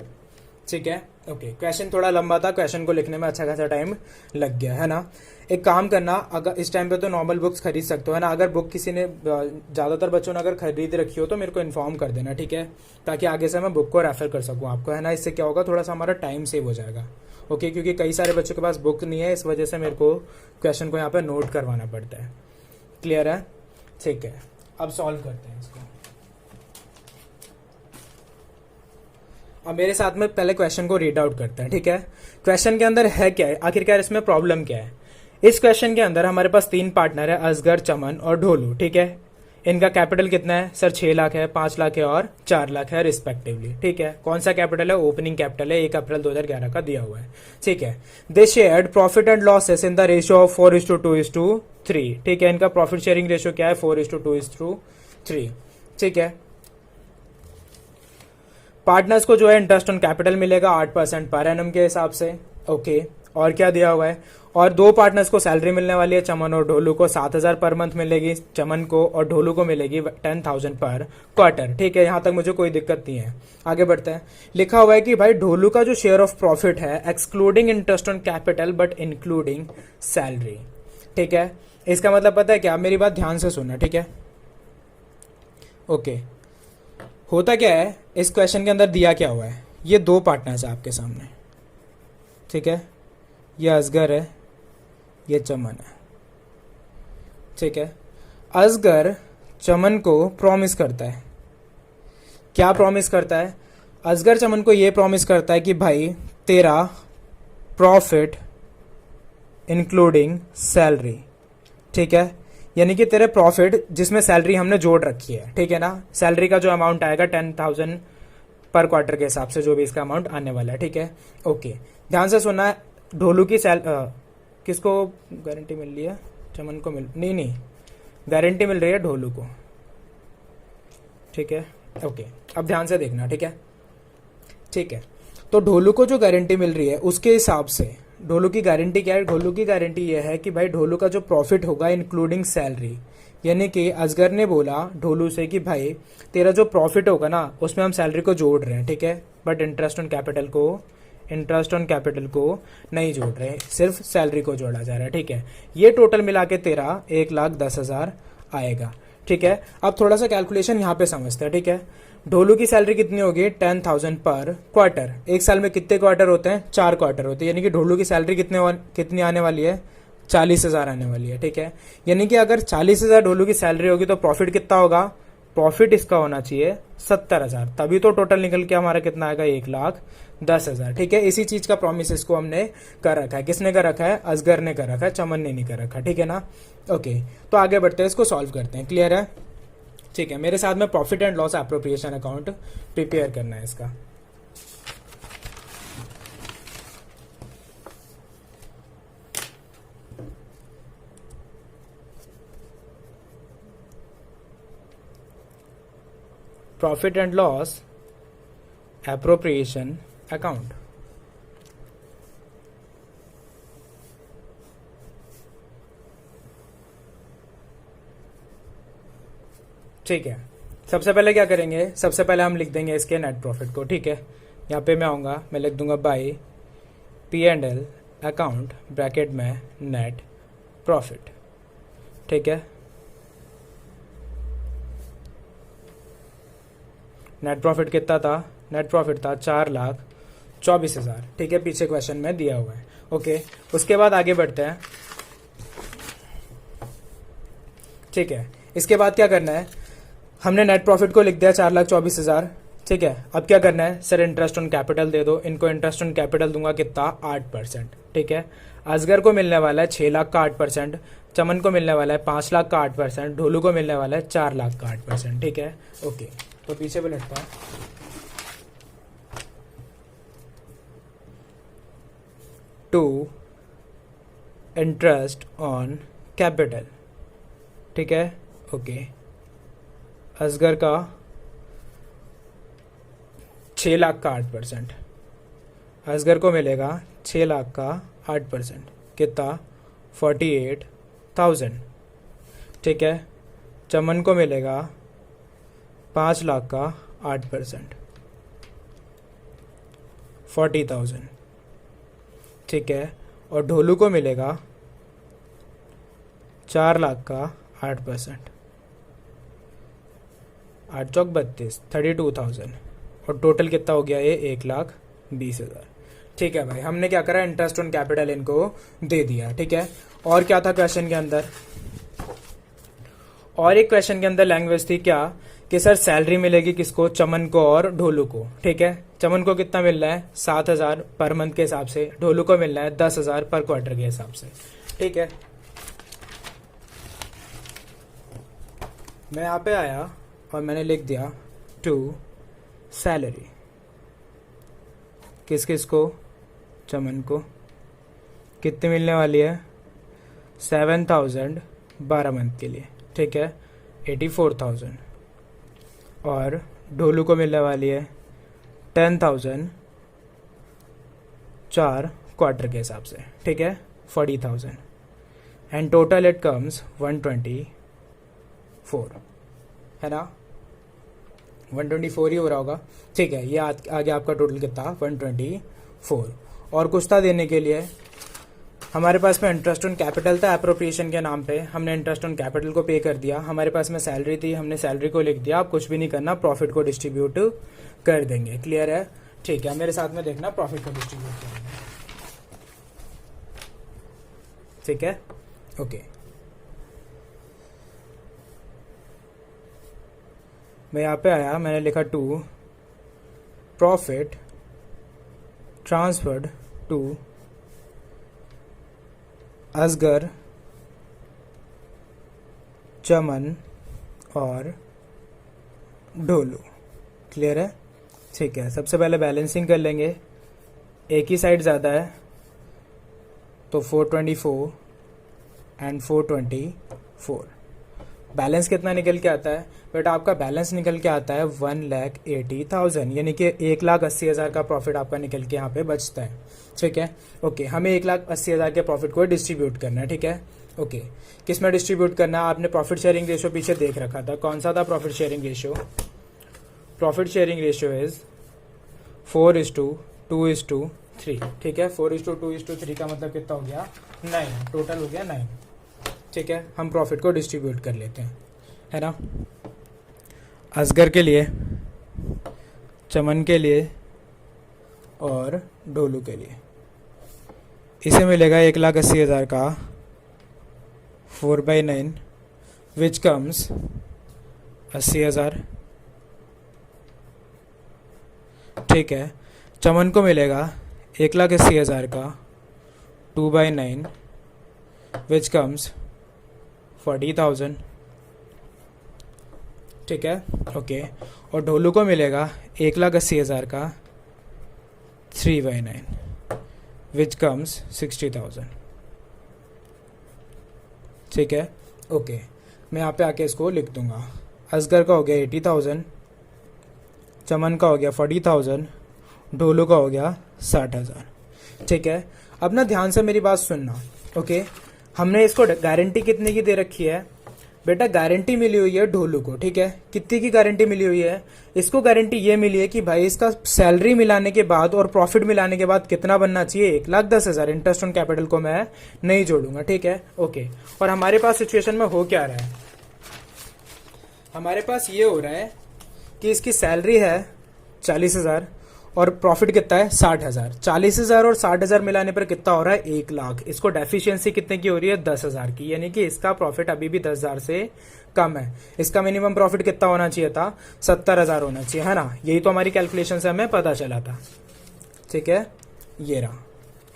[SPEAKER 1] ठीक है, ओके। क्वेश्चन थोड़ा लंबा था, क्वेश्चन को लिखने में अच्छा खासा टाइम लग गया है ना। एक काम करना, अगर इस टाइम पे तो नॉर्मल बुक्स खरीद सकते हो है ना। अगर बुक किसी ने ज़्यादातर बच्चों ने अगर खरीद रखी हो तो मेरे को इन्फॉर्म कर देना, ठीक है, ताकि आगे से मैं बुक को रेफर कर सकूँ आपको, है ना। इससे क्या होगा, थोड़ा सा हमारा टाइम सेव हो जाएगा, ओके, क्योंकि कई सारे बच्चों के पास बुक नहीं है, इस वजह से मेरे को क्वेश्चन को यहाँ पे नोट करवाना पड़ता है। क्लियर है, ठीक है। अब सॉल्व करते हैं इसको। अब मेरे साथ में पहले क्वेश्चन को रीड आउट करते हैं, ठीक है। क्वेश्चन के अंदर है क्या है, आखिरकार इसमें प्रॉब्लम क्या है। इस क्वेश्चन के अंदर हमारे पास 3 पार्टनर है, असगर, चमन और ढोलू, ठीक है। इनका कैपिटल कितना है सर, 6 लाख है, 5 लाख है और 4 लाख है रिस्पेक्टिवली, ठीक है। कौन सा कैपिटल है, ओपनिंग कैपिटल है, 1 अप्रैल 2011 का दिया हुआ है, ठीक है। They shared profit and losses in the ratio of 4:2:3, ठीक है। इनका प्रॉफिट शेयरिंग रेशियो क्या है, 4:2:3, ठीक है। पार्टनर्स को जो है इंटरेस्ट ऑन कैपिटल मिलेगा 8% पर एनम के हिसाब से, ओके। और क्या दिया हुआ है, और 2 पार्टनर्स को सैलरी मिलने वाली है, चमन और ढोलू को 7,000 पर मंथ मिलेगी, चमन को, और ढोलू को मिलेगी 10,000 पर क्वार्टर, ठीक है। यहां तक मुझे कोई दिक्कत नहीं है। आगे बढ़ते हैं। लिखा हुआ है कि भाई ढोलू का जो शेयर ऑफ प्रॉफिट है excluding interest on capital but including salary, ठीक है। इसका मतलब पता है क्या, मेरी बात ध्यान से सुनना, ठीक है, ओके। होता क्या है, इस क्वेश्चन के अंदर दिया क्या हुआ है, ये 2 पार्टनर्स है आपके सामने, ठीक है। ये असगर है, ये चमन है, ठीक है। असगर चमन को प्रॉमिस करता है, क्या प्रॉमिस करता है, असगर चमन को ये प्रॉमिस करता है कि भाई तेरा प्रॉफिट इंक्लूडिंग सैलरी, ठीक है, यानी कि तेरे प्रॉफिट जिसमें सैलरी हमने जोड़ रखी है, ठीक है ना। सैलरी का जो अमाउंट आएगा 10,000 पर क्वार्टर के हिसाब से जो भी इसका अमाउंट आने वाला है, ठीक है, ओके। ध्यान से सुनना है। ढोलू की किसको गारंटी मिल रही है, चमन को नहीं, गारंटी मिल रही है ढोलू को, ठीक है, ओके। अब ध्यान से देखना, ठीक है, ठीक है। तो ढोलू को जो गारंटी मिल रही है उसके हिसाब से ढोलू की गारंटी क्या है, ढोलू की गारंटी यह है कि भाई ढोलू का जो प्रॉफिट होगा इंक्लूडिंग सैलरी, यानी कि असगर ने बोला ढोलू से कि भाई तेरा जो प्रॉफिट होगा ना उसमें हम सैलरी को जोड़ रहे हैं, ठीक है, बट इंटरेस्ट ऑन कैपिटल को नहीं जोड़ रहे, सिर्फ सैलरी को जोड़ा जा रहा है, ठीक है। ये टोटल मिला के तेरा 1,10,000 आएगा, ठीक है। अब थोड़ा सा कैलकुलेशन यहाँ पे समझते हैं, ठीक है। ढोलू की सैलरी कितनी होगी, 10,000 पर क्वार्टर। एक साल में कितने क्वार्टर होते हैं, 4 क्वार्टर होते हैं, यानी कि ढोलू की सैलरी कितनी आने वाली है, 40,000 आने वाली है, ठीक है। यानी कि अगर 40,000 ढोलू की सैलरी होगी तो प्रॉफिट कितना होगा, प्रॉफिट इसका होना चाहिए 70,000, तभी तो टोटल निकल के हमारा कितना आएगा, 1,10,000, ठीक है। इसी चीज का प्रॉमिस इसको हमने कर रखा है। किसने कर रखा है, असगर ने कर रखा है, चमन ने नहीं कर रखा, ठीक है ना, ओके। तो आगे बढ़ते हैं, इसको सॉल्व करते हैं। क्लियर है, ठीक है। मेरे साथ में profit and loss appropriation account prepare करना है इसका। Profit and loss appropriation account, ठीक है। सबसे पहले क्या करेंगे, सबसे पहले हम लिख देंगे इसके नेट प्रॉफिट को, ठीक है। यहाँ पे मैं आऊँगा, मैं लिख दूंगा बाय P&L अकाउंट ब्रैकेट में नेट प्रॉफिट, ठीक है। नेट प्रॉफिट कितना था, नेट प्रॉफिट था 4,24,000, ठीक है, पीछे क्वेश्चन में दिया हुआ है, ओके। उसके बाद आगे बढ़ते हैं, ठीक है। इसके बाद क्या करना है, हमने नेट प्रॉफिट को लिख दिया 4,24,000, ठीक है। अब क्या करना है, सर इंटरेस्ट ऑन कैपिटल दे दो। इनको इंटरेस्ट ऑन कैपिटल दूंगा कितना, 8%, ठीक है। असगर को मिलने वाला है 6 लाख का 8%, चमन को मिलने वाला है 5 लाख का 8%, ढोलू को मिलने वाला है 4 लाख का 8%, ठीक है, ओके। तो पीछे भी लिखता है, टू इंटरेस्ट ऑन कैपिटल, ठीक है, ओके। असगर का 6 लाख का 8%, असगर को मिलेगा 6 लाख का 8%, कितना, 48,000, ठीक है। चमन को मिलेगा 5 लाख का 8%, 40,000, ठीक है। और ढोलू को मिलेगा 4 लाख का 8%, 8 चौक 32, 32,000। और टोटल कितना हो गया ये? 1,20,000, ठीक है भाई। हमने क्या करा, इंटरेस्ट ऑन कैपिटल इनको दे दिया, ठीक है। और क्या था क्वेश्चन के अंदर? और एक क्वेश्चन के अंदर लैंग्वेज थी क्या कि सर सैलरी मिलेगी किसको? चमन को और ढोलू को, ठीक है। चमन को कितना मिल रहा है? 7,000 पर मंथ के हिसाब से। ढोलू को मिल रहा है 10,000 पर क्वार्टर के हिसाब से, ठीक है। मैं यहाँ पे आया और मैंने लिख दिया टू सैलरी, किस किस को? चमन को। कितनी मिलने वाली है? 7,000 12 मंथ के लिए, ठीक है, 84,000। और ढोलू को मिलने वाली है 10,000 4 क्वार्टर के हिसाब से, ठीक है, 40,000। एंड टोटल इट कम्स 124, है ना? 124 ही हो रहा होगा, ठीक है। ये आगे आपका टोटल कितना? 124। और कुछ था देने के लिए? हमारे पास में इंटरेस्ट ऑन कैपिटल था एप्रोप्रिएशन के नाम पे, हमने इंटरेस्ट ऑन कैपिटल को पे कर दिया। हमारे पास में सैलरी थी, हमने सैलरी को लिख दिया। आप कुछ भी नहीं करना, प्रॉफिट को डिस्ट्रीब्यूट कर देंगे। क्लियर है? ठीक है, मेरे साथ में देखना, प्रॉफिट को डिस्ट्रीब्यूट करेंगे, ठीक है, ओके। मैं यहाँ पे आया, मैंने लिखा to profit transferred to Asgar, Chaman और ढोलू। क्लियर है? ठीक है। सबसे पहले बैलेंसिंग कर लेंगे। एक ही साइड ज़्यादा है तो 424 एंड 424। बैलेंस कितना निकल के आता है बेटा? आपका बैलेंस निकल के आता है 1,80,000, यानी कि 1,80,000 का प्रॉफिट आपका निकल के यहाँ पे बचता है, ठीक है, ओके। हमें 1,80,000 के प्रॉफिट को डिस्ट्रीब्यूट करना है, ठीक है, ओके। किस में डिस्ट्रीब्यूट करना है? आपने प्रॉफिट शेयरिंग रेशियो पीछे देख रखा था, कौन सा था profit sharing ratio? Profit sharing ratio is 4:2:3, ठीक है। 4:2:3 का मतलब कितना हो गया? 9, टोटल हो गया 9, ठीक है। हम प्रॉफिट को डिस्ट्रीब्यूट कर लेते हैं, है ना। असगर के लिए, चमन के लिए और ढोलू के लिए। इसे मिलेगा 1,80,000 का 4/9 विच कम्स 80,000, ठीक है। चमन को मिलेगा 1,80,000 का 2/9 विच कम्स 40,000, ठीक है, ओके। और ढोलू को मिलेगा 1,80,000 का 3/9 विच कम्स 60,000, ठीक है, ओके। मैं यहाँ पे आके इसको लिख दूंगा। असगर का हो गया 80,000, चमन का हो गया 40,000, ढोलू का हो गया 60,000, ठीक है। अब ना ध्यान से मेरी बात सुनना, ओके। हमने इसको गारंटी कितने की दे रखी है बेटा? गारंटी मिली हुई है ढोलू को, ठीक है। कितनी की गारंटी मिली हुई है? इसको गारंटी ये मिली है कि भाई इसका सैलरी मिलाने के बाद और प्रॉफिट मिलाने के बाद कितना बनना चाहिए? 1,10,000। इंटरेस्ट ऑन कैपिटल को मैं नहीं जोड़ूंगा, ठीक है, ओके। और हमारे पास सिचुएशन में हो क्या रहा है? हमारे पास ये हो रहा है कि इसकी सैलरी है 40,000 और प्रॉफिट कितना है? 60,000। 40,000 और 60,000 मिलाने पर कितना हो रहा है? 1,00,000। इसको डेफिशिएंसी कितने की हो रही है? 10,000 की, यानी कि इसका प्रॉफिट अभी भी 10,000 से कम है। इसका मिनिमम प्रॉफिट कितना होना चाहिए था? 70,000 होना चाहिए, है ना। यही तो हमारी कैलकुलेशन से हमें पता चला था, ठीक है, ये रहा,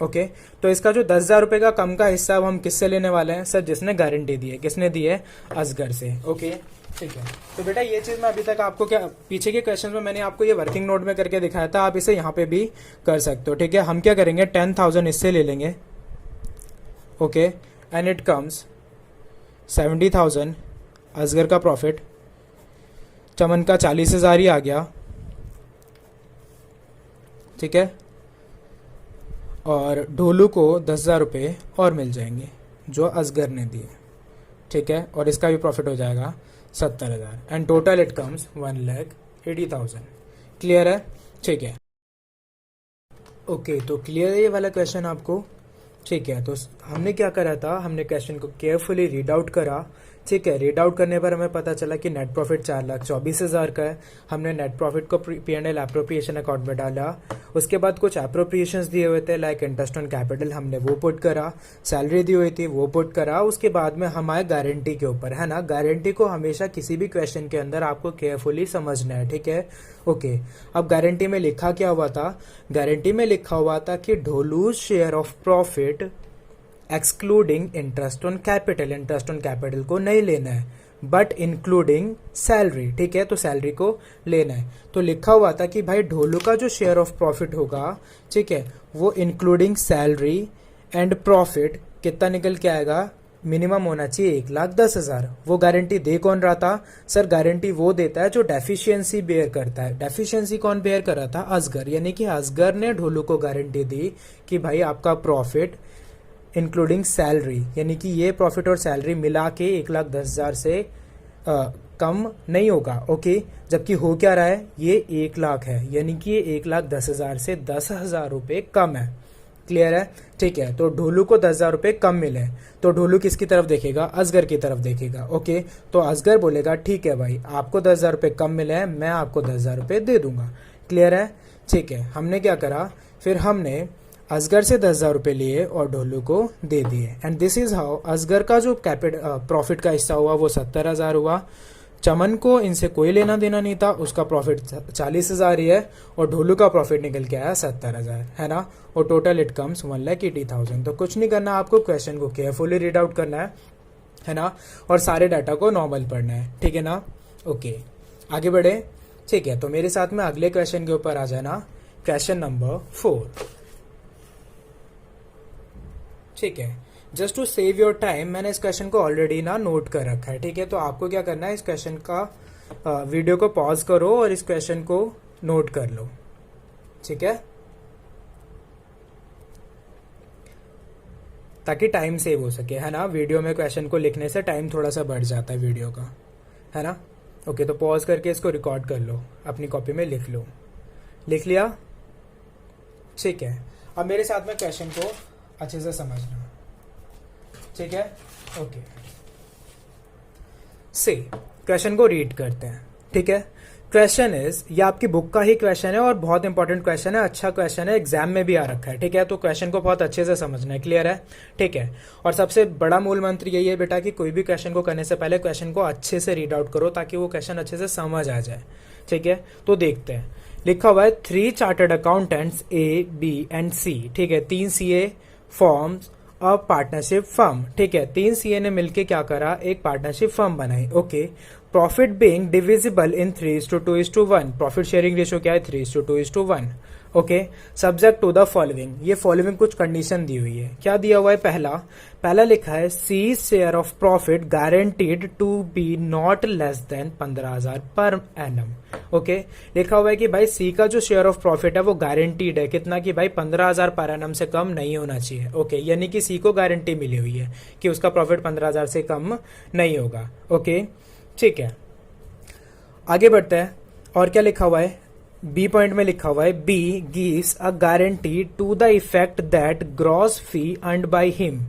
[SPEAKER 1] ओके। तो इसका जो 10,000 रुपए का कम का हिस्सा हम किससे लेने वाले हैं? सर जिसने गारंटी दी है। किसने दी है? असगर से, ओके, ठीक है। तो बेटा ये चीज मैं अभी तक आपको क्या पीछे के क्वेश्चन में मैंने आपको ये वर्किंग नोट में करके दिखाया था, आप इसे यहाँ पे भी कर सकते हो, ठीक है। हम क्या करेंगे? 10,000 इससे ले लेंगे, okay, and it comes 70,000 Asgar का प्रॉफिट। चमन का 40,000 ही आ गया, ठीक है। और ढोलू को 10,000 रुपये और मिल जाएंगे जो असगर ने दिए, ठीक है। और इसका भी प्रॉफिट हो जाएगा 70,000 and total it comes 1,80,000। Clear है? ठीक है, ओके तो क्लियर है ये वाला क्वेश्चन आपको? ठीक है, तो हमने क्या करा था, हमने क्वेश्चन को केयरफुली रीड आउट करा। ठीक है, रीड आउट करने पर हमें पता चला कि नेट प्रॉफिट 4,24,000 का है। हमने नेट प्रॉफिट को P&L एप्रोप्रिएशन अकाउंट में डाला। उसके बाद कुछ एप्रोप्रिएशंस दिए हुए थे लाइक इंटरेस्ट ऑन कैपिटल, हमने वो पुट करा। सैलरी दी हुई थी वो पुट करा। उसके बाद में हम आए गारंटी के ऊपर, है ना। गारंटी को हमेशा किसी भी क्वेश्चन के अंदर आपको केयरफुली समझना है, ठीक है। ओके, अब गारंटी में लिखा क्या हुआ था? गारंटी में लिखा हुआ था कि Dholu share of profit excluding interest on capital, interest on capital को नहीं लेना है, बट इंक्लूडिंग सैलरी, ठीक है। तो सैलरी को लेना है। तो लिखा हुआ था कि भाई ढोलू का जो शेयर ऑफ प्रॉफिट होगा, ठीक है, वो इंक्लूडिंग सैलरी एंड प्रॉफिट कितना निकल के आएगा? मिनिमम होना चाहिए 1,10,000। वो गारंटी दे कौन रहा था? सर गारंटी वो देता है जो डेफिशिएंसी बेयर करता है। डेफिशिएंसी कौन बेयर कर रहा था? असगर, यानी कि असगर ने ढोलू को गारंटी दी कि भाई आपका प्रॉफिट इंक्लूडिंग सैलरी, यानी कि ये प्रॉफिट और सैलरी मिला के 1,10,000 से कम नहीं होगा। ओके, जबकि हो क्या रहा है? ये 1,00,000 है, यानी कि ये 1,10,000 से 10,000 रुपये कम है। क्लियर है? ठीक है, तो ढोलू को 10,000 रुपये कम मिले, तो ढोलू किसकी तरफ देखेगा? असगर की तरफ देखेगा। ओके, तो असगर बोलेगा ठीक है भाई, आपको 10,000 रुपये कम मिले हैं, मैं आपको 10,000 रुपये दे दूंगा। क्लियर है? ठीक है, हमने क्या करा, फिर हमने असगर से 10,000 रुपये लिए और ढोलू को दे दिए। And this is how Asgar का जो प्रॉफिट का हिस्सा हुआ वो 70,000 हुआ। चमन को इनसे कोई लेना देना नहीं था, उसका प्रॉफिट 40,000 ही है, और ढोलू का प्रॉफिट निकल के आया 70,000, है ना। और टोटल इट कम्स 1,80,000। तो कुछ नहीं करना, आपको क्वेश्चन को केयरफुली रीड आउट करना है ना, और सारे डाटा को नॉर्मल पढ़ना है, ठीक है ना। ओके, आगे बढ़े। ठीक है, तो मेरे साथ में अगले क्वेश्चन के ऊपर आ जाना, क्वेश्चन नंबर 4। ठीक है, just to save your time मैंने इस क्वेश्चन को ऑलरेडी ना नोट कर रखा है, ठीक है। तो आपको क्या करना है, इस क्वेश्चन का वीडियो को पॉज करो और इस क्वेश्चन को नोट कर लो, ठीक है, ताकि टाइम सेव हो सके, है ना। वीडियो में क्वेश्चन को लिखने से टाइम थोड़ा सा बढ़ जाता है वीडियो का, है ना। ओके, तो पॉज करके इसको रिकॉर्ड कर लो, अपनी कॉपी में लिख लो। लिख लिया? ठीक है, अब मेरे साथ में क्वेश्चन को अच्छे से समझना, ठीक है। ओके, से क्वेश्चन को रीड करते हैं, ठीक है। क्वेश्चन इज, ये आपकी बुक का ही क्वेश्चन है और बहुत इंपॉर्टेंट क्वेश्चन है, अच्छा क्वेश्चन है, एग्जाम में भी आ रखा है, ठीक है। तो क्वेश्चन को बहुत अच्छे से समझना है, क्लियर है? ठीक है, और सबसे बड़ा मूल मंत्र यही है बेटा कि कोई भी क्वेश्चन को करने से पहले क्वेश्चन को अच्छे से रीड आउट करो ताकि वो क्वेश्चन अच्छे से समझ आ जाए, ठीक है। तो देखते हैं, लिखा हुआ है 3 chartered accountants A, B and C, ठीक है, 3 CA forms a partnership firm, ठीक है। 3 CA ने मिलके क्या करा, एक पार्टनरशिप फर्म बनाई। Okay, profit being divisible in 3:2:1, profit sharing ratio क्या है? 3:2:1। Okay, subject to the following, ये फॉलोइंग कुछ कंडीशन दी हुई है। क्या दिया हुआ है? पहला लिखा है C share of profit guaranteed to be not less then 15,000 per annum. Okay, लिखा हुआ है कि भाई सी का जो शेयर ऑफ प्रॉफिट है वो गारंटीड है, कितना कि भाई 15,000 पर एनम से कम नहीं होना चाहिए। ओके, यानी कि सी को गारंटी मिली हुई है कि उसका प्रॉफिट 15,000 से कम नहीं होगा। ओके, ठीक है, आगे बढ़ते हैं। और क्या लिखा हुआ है? बी पॉइंट में लिखा हुआ है B gives a guarantee to the effect that gross fee earned by him.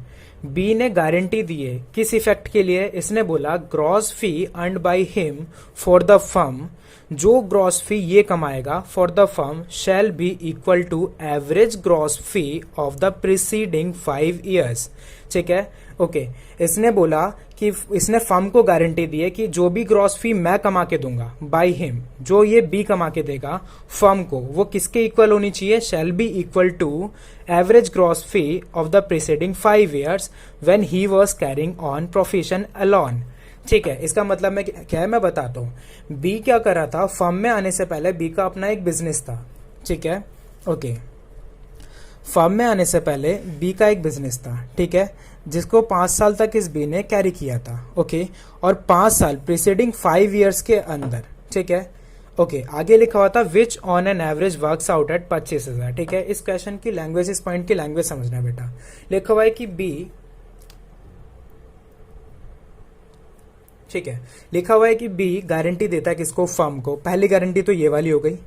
[SPEAKER 1] B ने गारंटी दी है, किस इफेक्ट के लिए? इसने बोला gross fee earned by him for the firm, जो ग्रॉस फी ये कमाएगा for the firm shall be equal to average gross fee of the preceding 5 years, ठीक है। ओके, इसने बोला कि इसने फर्म को गारंटी दी है कि जो भी ग्रॉस फी मैं कमा के दूंगा बाय हिम, जो ये बी कमा के देगा फर्म को, वो किसके इक्वल होनी चाहिए? Shall be equal to average gross fee of the preceding 5 years when he was carrying on profession alone, ठीक है। इसका मतलब मैं क्या है मैं बताता हूँ। बी क्या कर रहा था, फर्म में आने से पहले बी का अपना एक बिजनेस था, ठीक है। ओके, फर्म में आने से पहले बी का एक बिजनेस था, ठीक है, जिसको 5 साल तक इस बी ने कैरी किया था। ओके, और 5 साल प्रीसीडिंग 5 years के अंदर, ठीक है। ओके, आगे लिखा हुआ था which on an average works out at 25,000, ठीक है। इस क्वेश्चन की लैंग्वेज, इस पॉइंट की लैंग्वेज समझना बेटा। लिखा हुआ है कि बी ठीक है, लिखा हुआ है कि बी गारंटी देता है किसको, फर्म को। पहली गारंटी तो ये वाली हो गई,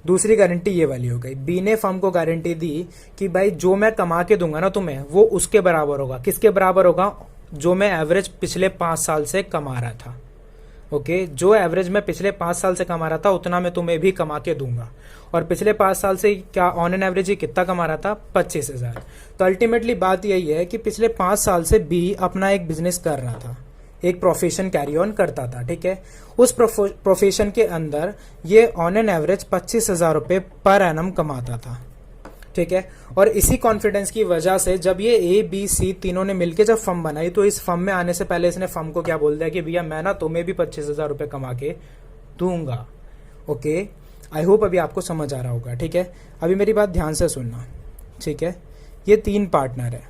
[SPEAKER 1] दूसरी गारंटी ये वाली हो गई। बी ने फर्म को गारंटी दी कि भाई जो मैं कमा के दूंगा ना तुम्हें, वो उसके बराबर होगा। किसके बराबर होगा, जो मैं एवरेज पिछले 5 साल से कमा रहा था। ओके, जो एवरेज मैं पिछले 5 साल से कमा रहा था उतना मैं तुम्हें भी कमा के दूंगा। और पिछले 5 साल से क्या ऑन एन एवरेज कितना कमा रहा था, 25,000। तो अल्टीमेटली बात यही है कि पिछले 5 साल से बी अपना एक बिजनेस कर रहा था, एक प्रोफेशन कैरी ऑन करता था। ठीक है, उस प्रोफेशन के अंदर ये ऑन एन एवरेज 25,000 रुपये पर एनम कमाता था। ठीक है, और इसी कॉन्फिडेंस की वजह से जब ये ए बी सी तीनों ने मिलकर जब फर्म बनाई, तो इस फर्म में आने से पहले इसने फर्म को क्या बोल दिया कि भैया मैं ना तुम्हें भी 25,000 रुपये कमा के दूंगा। ओके, आई होप अभी आपको समझ आ रहा होगा। ठीक है, अभी मेरी बात ध्यान से सुनना। ठीक है, ये 3 पार्टनर है,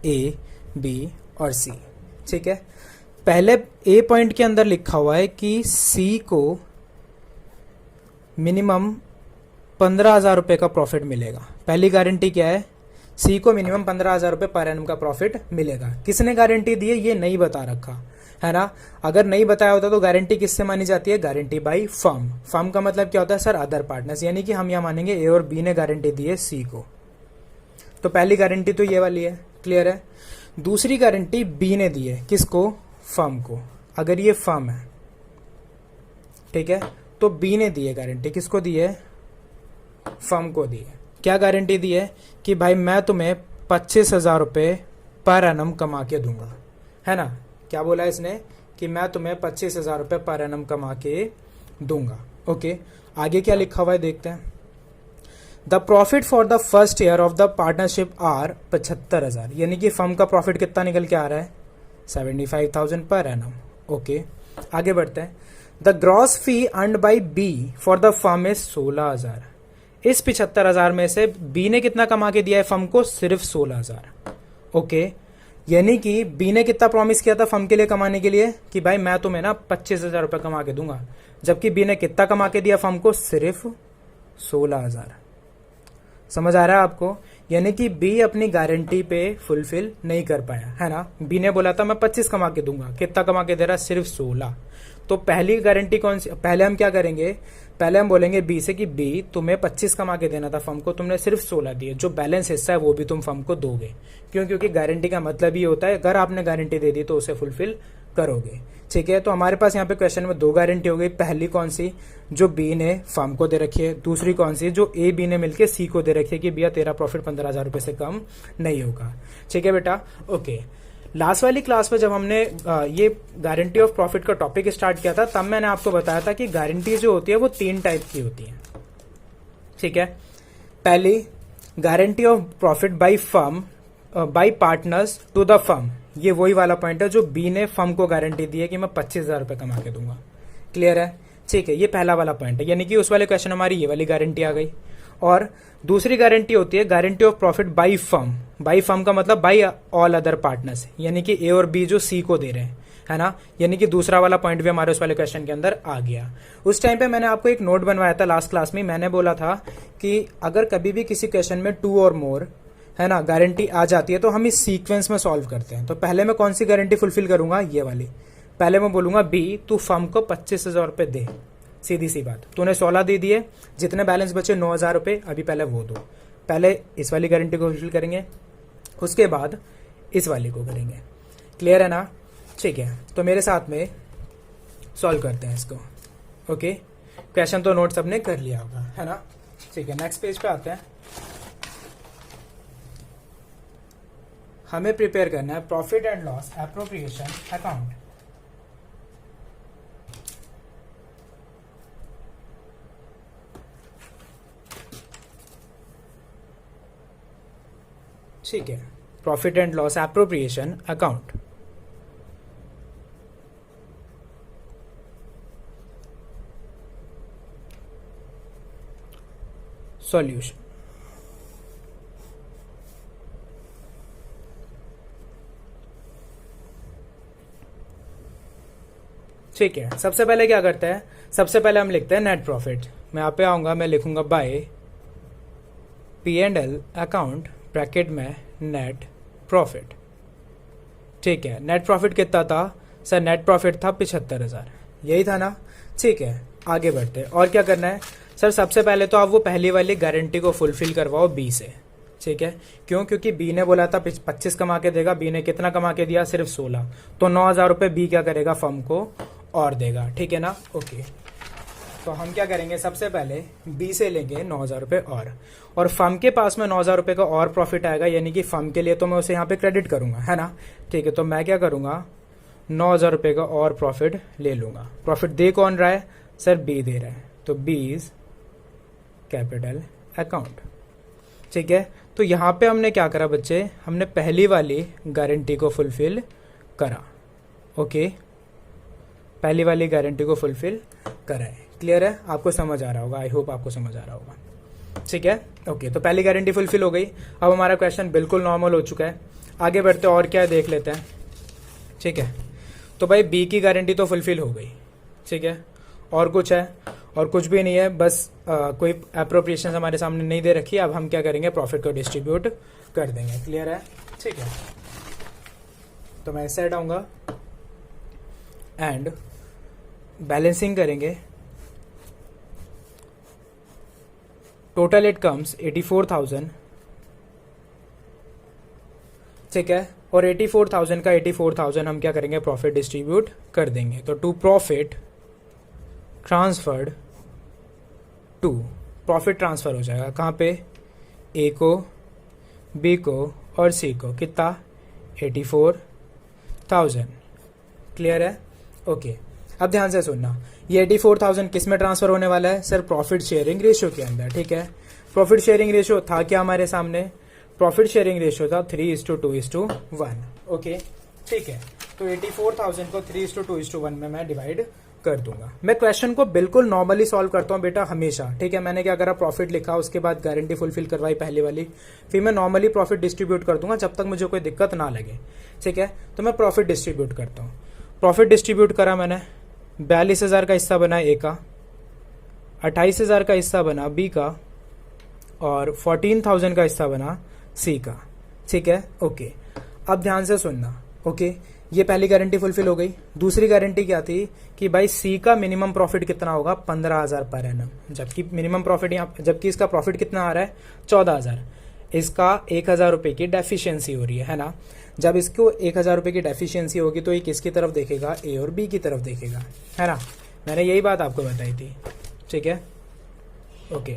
[SPEAKER 1] ए बी और सी। ठीक है, पहले ए पॉइंट के अंदर लिखा हुआ है कि सी को मिनिमम 15,000 रुपये का प्रॉफिट मिलेगा। पहली गारंटी क्या है, सी को मिनिमम 15,000 रुपये पर एनम का प्रॉफिट मिलेगा। किसने गारंटी दी है ये नहीं बता रखा है ना। अगर नहीं बताया होता तो गारंटी किससे मानी जाती है, गारंटी बाई फर्म। फर्म का मतलब क्या होता है सर, अदर पार्टनर्स, यानी कि हम यहाँ मानेंगे ए और बी ने गारंटी दी है सी को। तो पहली गारंटी तो ये वाली है, क्लियर है। दूसरी गारंटी बी ने दी है, किसको, फर्म को। अगर ये फर्म है, ठीक है, तो बी ने दी है गारंटी, किसको दी है, फर्म को दी है। क्या गारंटी दी है कि भाई मैं तुम्हें 25,000 रुपये पर एनम कमा के दूंगा, है ना। क्या बोला इसने कि मैं तुम्हें 25,000 रुपये पर एनम कमा के दूंगा। ओके, आगे क्या लिखा हुआ है देखते हैं। The profit for the first year of the partnership are 75,000, यानी कि फर्म का प्रॉफिट कितना निकल के आ रहा है, 75,000 पर एनम। ओके, आगे बढ़ते हैं। The gross fee earned by B for the firm is 16,000। इस 75,000 में से बी ने कितना कमा के दिया है फर्म को, सिर्फ 16,000। ओके, यानी कि बी ने कितना प्रॉमिस किया था फर्म के लिए कमाने के लिए कि भाई मैं तुम्हें ना 25,000 रुपये कमा के दूंगा, जबकि बी ने कितना कमा के दिया फर्म को, सिर्फ 16,000। समझ आ रहा है आपको, यानी कि बी अपनी गारंटी पे फुलफिल नहीं कर पाया, है ना। बी ने बोला था मैं 25 कमा के दूंगा, कितना कमा के दे रहा है, सिर्फ 16। तो पहली गारंटी कौन सी, पहले हम क्या करेंगे, पहले हम बोलेंगे बी से कि बी तुम्हें 25 कमा के देना था फर्म को, तुमने सिर्फ 16 दिए, जो बैलेंस हिस्सा है वो भी तुम फर्म को दोगे। क्यों, क्योंकि गारंटी का मतलब ही होता है अगर आपने गारंटी दे दी तो उसे फुलफिल करोगे। ठीक है, तो हमारे पास यहाँ पे क्वेश्चन में 2 गारंटी हो गई। पहली कौन सी, जो बी ने फर्म को दे रखी है। दूसरी कौन सी, जो ए बी ने मिलकर सी को दे रखी है कि भैया तेरा प्रॉफिट 15,000 रुपये से कम नहीं होगा। ठीक है बेटा, ओके। लास्ट वाली क्लास में जब हमने ये गारंटी ऑफ प्रॉफिट का टॉपिक स्टार्ट किया था, तब मैंने आपको बताया था कि गारंटी जो होती है वो 3 टाइप की होती है। ठीक है, पहली guarantee of profit by firm by partners to the firm, ये वही वाला पॉइंट है जो बी ने फर्म को गारंटी दी है कि मैं 25,000 रुपये कमा के दूंगा। क्लियर है, ठीक है, ये पहला वाला पॉइंट है, यानी कि उस वाले क्वेश्चन हमारी ये वाली गारंटी आ गई। और दूसरी गारंटी होती है guarantee of profit by firm. By firm का मतलब बाय ऑल अदर पार्टनर्स, यानी कि ए और बी जो सी को दे रहे हैं, है ना। यानी कि दूसरा वाला पॉइंट भी हमारे उस वाले क्वेश्चन के अंदर आ गया। उस टाइम पे मैंने आपको एक नोट बनवाया था लास्ट क्लास में, मैंने बोला था कि अगर कभी भी किसी क्वेश्चन में 2 और मोर, है ना, गारंटी आ जाती है तो हम इस सीक्वेंस में सॉल्व करते हैं। तो पहले मैं कौन सी गारंटी फुलफिल करूंगा, ये वाली। पहले मैं बोलूंगा बी तू फर्म को 25,000 रुपये दे, सीधी सी बात, तूने 16 दे दिए, जितने बैलेंस बचे 9,000 रुपये, अभी पहले वो दो। पहले इस वाली गारंटी को फुलफिल करेंगे, उसके बाद इस वाली को करेंगे। क्लियर है ना, ठीक है। तो मेरे साथ में सॉल्व करते हैं इसको। ओके, क्वेश्चन तो नोट सबने कर लिया होगा, है ना। ठीक है, नेक्स्ट पेज पे आते हैं। हमें प्रिपेयर करना है profit and loss appropriation account. ठीक है, profit and loss appropriation account. Solution. ठीक है, सबसे पहले क्या करते हैं, सबसे पहले हम लिखते हैं नेट प्रॉफिट। मैं यहाँ पे आऊंगा, मैं लिखूंगा बाय P&L अकाउंट ब्रैकेट में नेट प्रॉफिट। ठीक है, नेट प्रॉफिट कितना था, सर नेट प्रॉफिट था 75,000, यही था ना। ठीक है, आगे बढ़ते हैं। और क्या करना है सर, सबसे पहले तो आप वो पहली वाली गारंटी को फुलफिल करवाओ बी से। ठीक है, क्यों? क्योंकि बी ने बोला था 25 कमा के देगा, बी ने कितना कमा के दिया? सिर्फ 16। तो 9,000 रुपये बी क्या करेगा? फर्म को और देगा। ठीक है ना। ओके, तो हम क्या करेंगे, सबसे पहले बी से लेंगे 9,000 रुपये और फर्म के पास में 9,000 रुपये का और प्रॉफिट आएगा, यानी कि फर्म के लिए तो मैं उसे यहाँ पे क्रेडिट करूंगा, है ना। ठीक है, तो मैं क्या करूंगा, 9,000 रुपये का और प्रॉफिट ले लूंगा। प्रॉफिट दे कौन रहा है? सर बी दे रहा है, तो बी इज कैपिटल अकाउंट। ठीक है, तो यहाँ पे हमने क्या करा बच्चे, हमने पहली वाली गारंटी को फुलफिल करा। ओके, पहली वाली गारंटी को फुलफिल करा है। क्लियर है? आपको समझ आ रहा होगा, आई होप आपको समझ आ रहा होगा। ठीक है, ओके, तो पहली गारंटी फुलफिल हो गई। अब हमारा क्वेश्चन बिल्कुल नॉर्मल हो चुका है। आगे बढ़ते और क्या है देख लेते हैं। ठीक है, तो भाई बी की गारंटी तो फुलफिल हो गई। ठीक है, और कुछ है? और कुछ भी नहीं है, बस कोई अप्रोप्रिएशन हमारे सामने नहीं दे रखी। अब हम क्या करेंगे, प्रॉफिट को डिस्ट्रीब्यूट कर देंगे। क्लियर है? ठीक है, तो मैं इस साइड आऊंगा एंड बैलेंसिंग करेंगे। Total it comes 84,000। ठीक है, और 84,000 का 84,000 हम क्या करेंगे, प्रॉफिट डिस्ट्रीब्यूट कर देंगे। तो to profit transferred to, profit transfer हो जाएगा कहाँ पे, ए को, बी को और सी को। कितना? 84,000। क्लियर है? ओके, अब ध्यान से सुनना, ये 84,000 किस में ट्रांसफर होने वाला है? सर प्रॉफिट शेयरिंग रेशियो के अंदर। ठीक है, प्रॉफिट शेयरिंग रेशियो था क्या हमारे सामने? प्रॉफिट शेयरिंग रेशियो था 3:2:1। ओके, ठीक है, तो 84,000 को 3:2:1 में मैं डिवाइड कर दूंगा। मैं क्वेश्चन को बिल्कुल नॉर्मली सॉल्व करता हूँ बेटा हमेशा। ठीक है, मैंने क्या करा, प्रॉफिट लिखा, उसके बाद गारंटी फुलफिल करवाई पहली वाली, फिर मैं नॉर्मली प्रॉफिट डिस्ट्रीब्यूट कर दूंगा जब तक मुझे कोई दिक्कत ना लगे। ठीक है, तो मैं प्रॉफिट डिस्ट्रीब्यूट करता हूँ। प्रॉफिट डिस्ट्रीब्यूट करा मैंने, 42,000 का हिस्सा बना ए का, 28,000 का हिस्सा बना बी का और 14,000 का हिस्सा बना सी का। ठीक है, ओके, अब ध्यान से सुनना। ओके, ये पहली गारंटी फुलफिल हो गई। दूसरी गारंटी क्या थी कि भाई सी का मिनिमम प्रॉफिट कितना होगा, 15,000 पर एनम, जबकि मिनिमम प्रॉफिट यहाँ, जबकि इसका प्रॉफिट कितना आ रहा है, 14,000। इसका 1,000 रुपए की डेफिशिएंसी हो रही है ना। जब इसको 1,000 रुपए की डेफिशिएंसी होगी तो ये किसकी तरफ देखेगा, ए और बी की तरफ देखेगा, है ना। मैंने यही बात आपको बताई थी। ठीक है, ओके,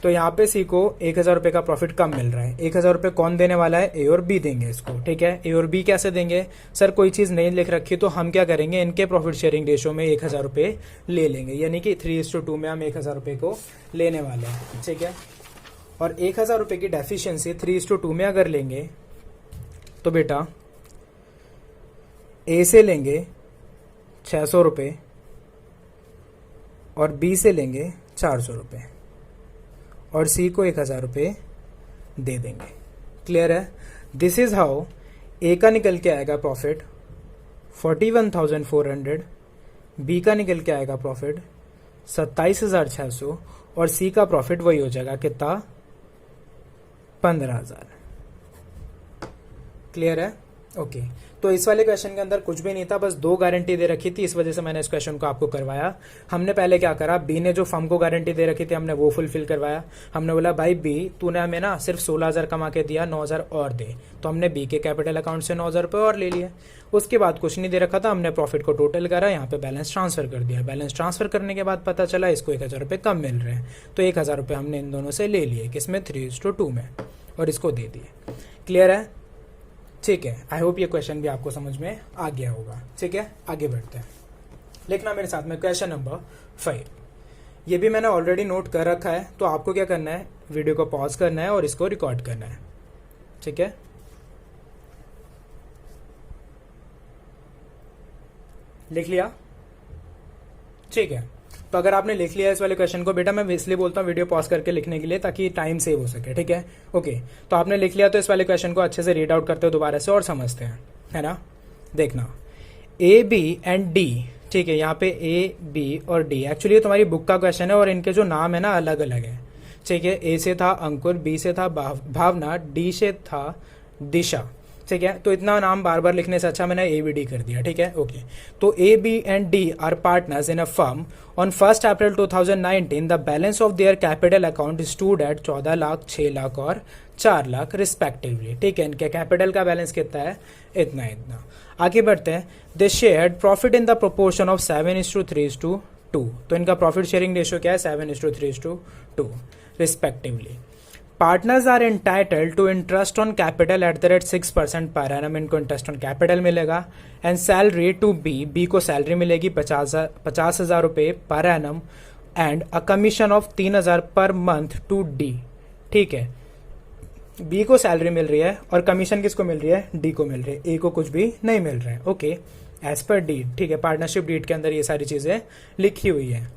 [SPEAKER 1] तो यहाँ पे सी को 1,000 रुपए का प्रॉफिट कम मिल रहा है। 1,000 रुपए कौन देने वाला है, ए और बी देंगे इसको। ठीक है, ए और बी कैसे देंगे? सर कोई चीज नहीं लिख रखी तो हम क्या करेंगे, इनके प्रॉफिट शेयरिंग रेशियो में 1,000 रुपए ले लेंगे, यानी कि 3:2 में हम 1,000 रुपए को लेने वाले हैं। ठीक है, और 1,000 रुपए की डेफिशिएंसी 3:2 में अगर लेंगे तो बेटा ए से लेंगे 600 रुपये और बी से लेंगे 400 रुपये और सी को 1,000 रुपये दे देंगे। क्लियर है? दिस इज हाउ ए का निकल के आएगा प्रॉफिट 41,400, बी का निकल के आएगा प्रॉफिट 27,600 और सी का प्रॉफिट वही हो जाएगा कितना, 15,000। क्लियर है? ओके, तो इस वाले क्वेश्चन के अंदर कुछ भी नहीं था, बस 2 गारंटी दे रखी थी, इस वजह से मैंने इस क्वेश्चन को आपको करवाया। हमने पहले क्या करा, बी ने जो फर्म को गारंटी दे रखी थी हमने वो फुलफिल करवाया। हमने बोला भाई बी तूने हमें ना सिर्फ 16,000 कमा के दिया, 9,000 और दे, तो हमने बी के कैपिटल अकाउंट से 9,000 रुपये और ले लिए। उसके बाद कुछ नहीं दे रखा था, हमने प्रॉफिट को टोटल करा, यहाँ पे बैलेंस ट्रांसफर कर दिया। बैलेंस ट्रांसफर करने के बाद पता चला इसको 1,000 रुपये कम मिल रहे हैं, तो 1,000 रुपये हमने इन दोनों से ले लिए, किसमें, 3:2 में, और इसको दे दिए। क्लियर है? ठीक है, आई होप ये क्वेश्चन भी आपको समझ में आ गया होगा। ठीक है, आगे बढ़ते हैं। लिखना मेरे साथ में क्वेश्चन नंबर 5। ये भी मैंने ऑलरेडी नोट कर रखा है, तो आपको क्या करना है, वीडियो को पॉज करना है और इसको रिकॉर्ड करना है। ठीक है, लिख लिया? ठीक है, तो अगर आपने लिख लिया इस वाले क्वेश्चन को, बेटा मैं इसलिए बोलता हूँ वीडियो पॉज करके लिखने के लिए ताकि टाइम सेव हो सके। ठीक है, ओके, तो आपने लिख लिया तो इस वाले क्वेश्चन को अच्छे से रीड आउट करते हो दोबारा से और समझते हैं, है ना। देखना, ए बी एंड डी, ठीक है, यहाँ पे ए बी और डी, एक्चुअली ये तुम्हारी बुक का क्वेश्चन है और इनके जो नाम है ना अलग अलग है। ठीक है, ए से था अंकुर, बी से था भावना, डी से था दिशा। ठीक है, तो इतना नाम बार बार लिखने से अच्छा मैंने ए बी डी कर दिया, ठीक है, ओके। तो A B and D are partners in a firm on 1 April 2019 the balance of their capital account stood at 14 lakh, 6 lakh और 4 लाख रिस्पेक्टिवली, ठीक है। इनके कैपिटल का बैलेंस कितना है, इतना इतना। आगे बढ़ते हैं। They shared profit in the proportion of 7:3:2, तो इनका प्रॉफिट शेयरिंग रेशियो क्या है, 7:3:2 respectively. Partners are entitled to interest on capital at the rate 6% per annum, इनको इंटरेस्ट ऑन कैपिटल मिलेगा। एंड सैलरी टू बी को सैलरी मिलेगी 50,000 रुपये per annum and a commission of 3,000 per month to D, ठीक है। B को salary मिल रही है और कमीशन किसको मिल रही है, डी को मिल रही है, ए को कुछ भी नहीं मिल रहा है, ओके, एज पर डीड, ठीक है। पार्टनरशिप डीड के अंदर ये सारी चीजें लिखी हुई है।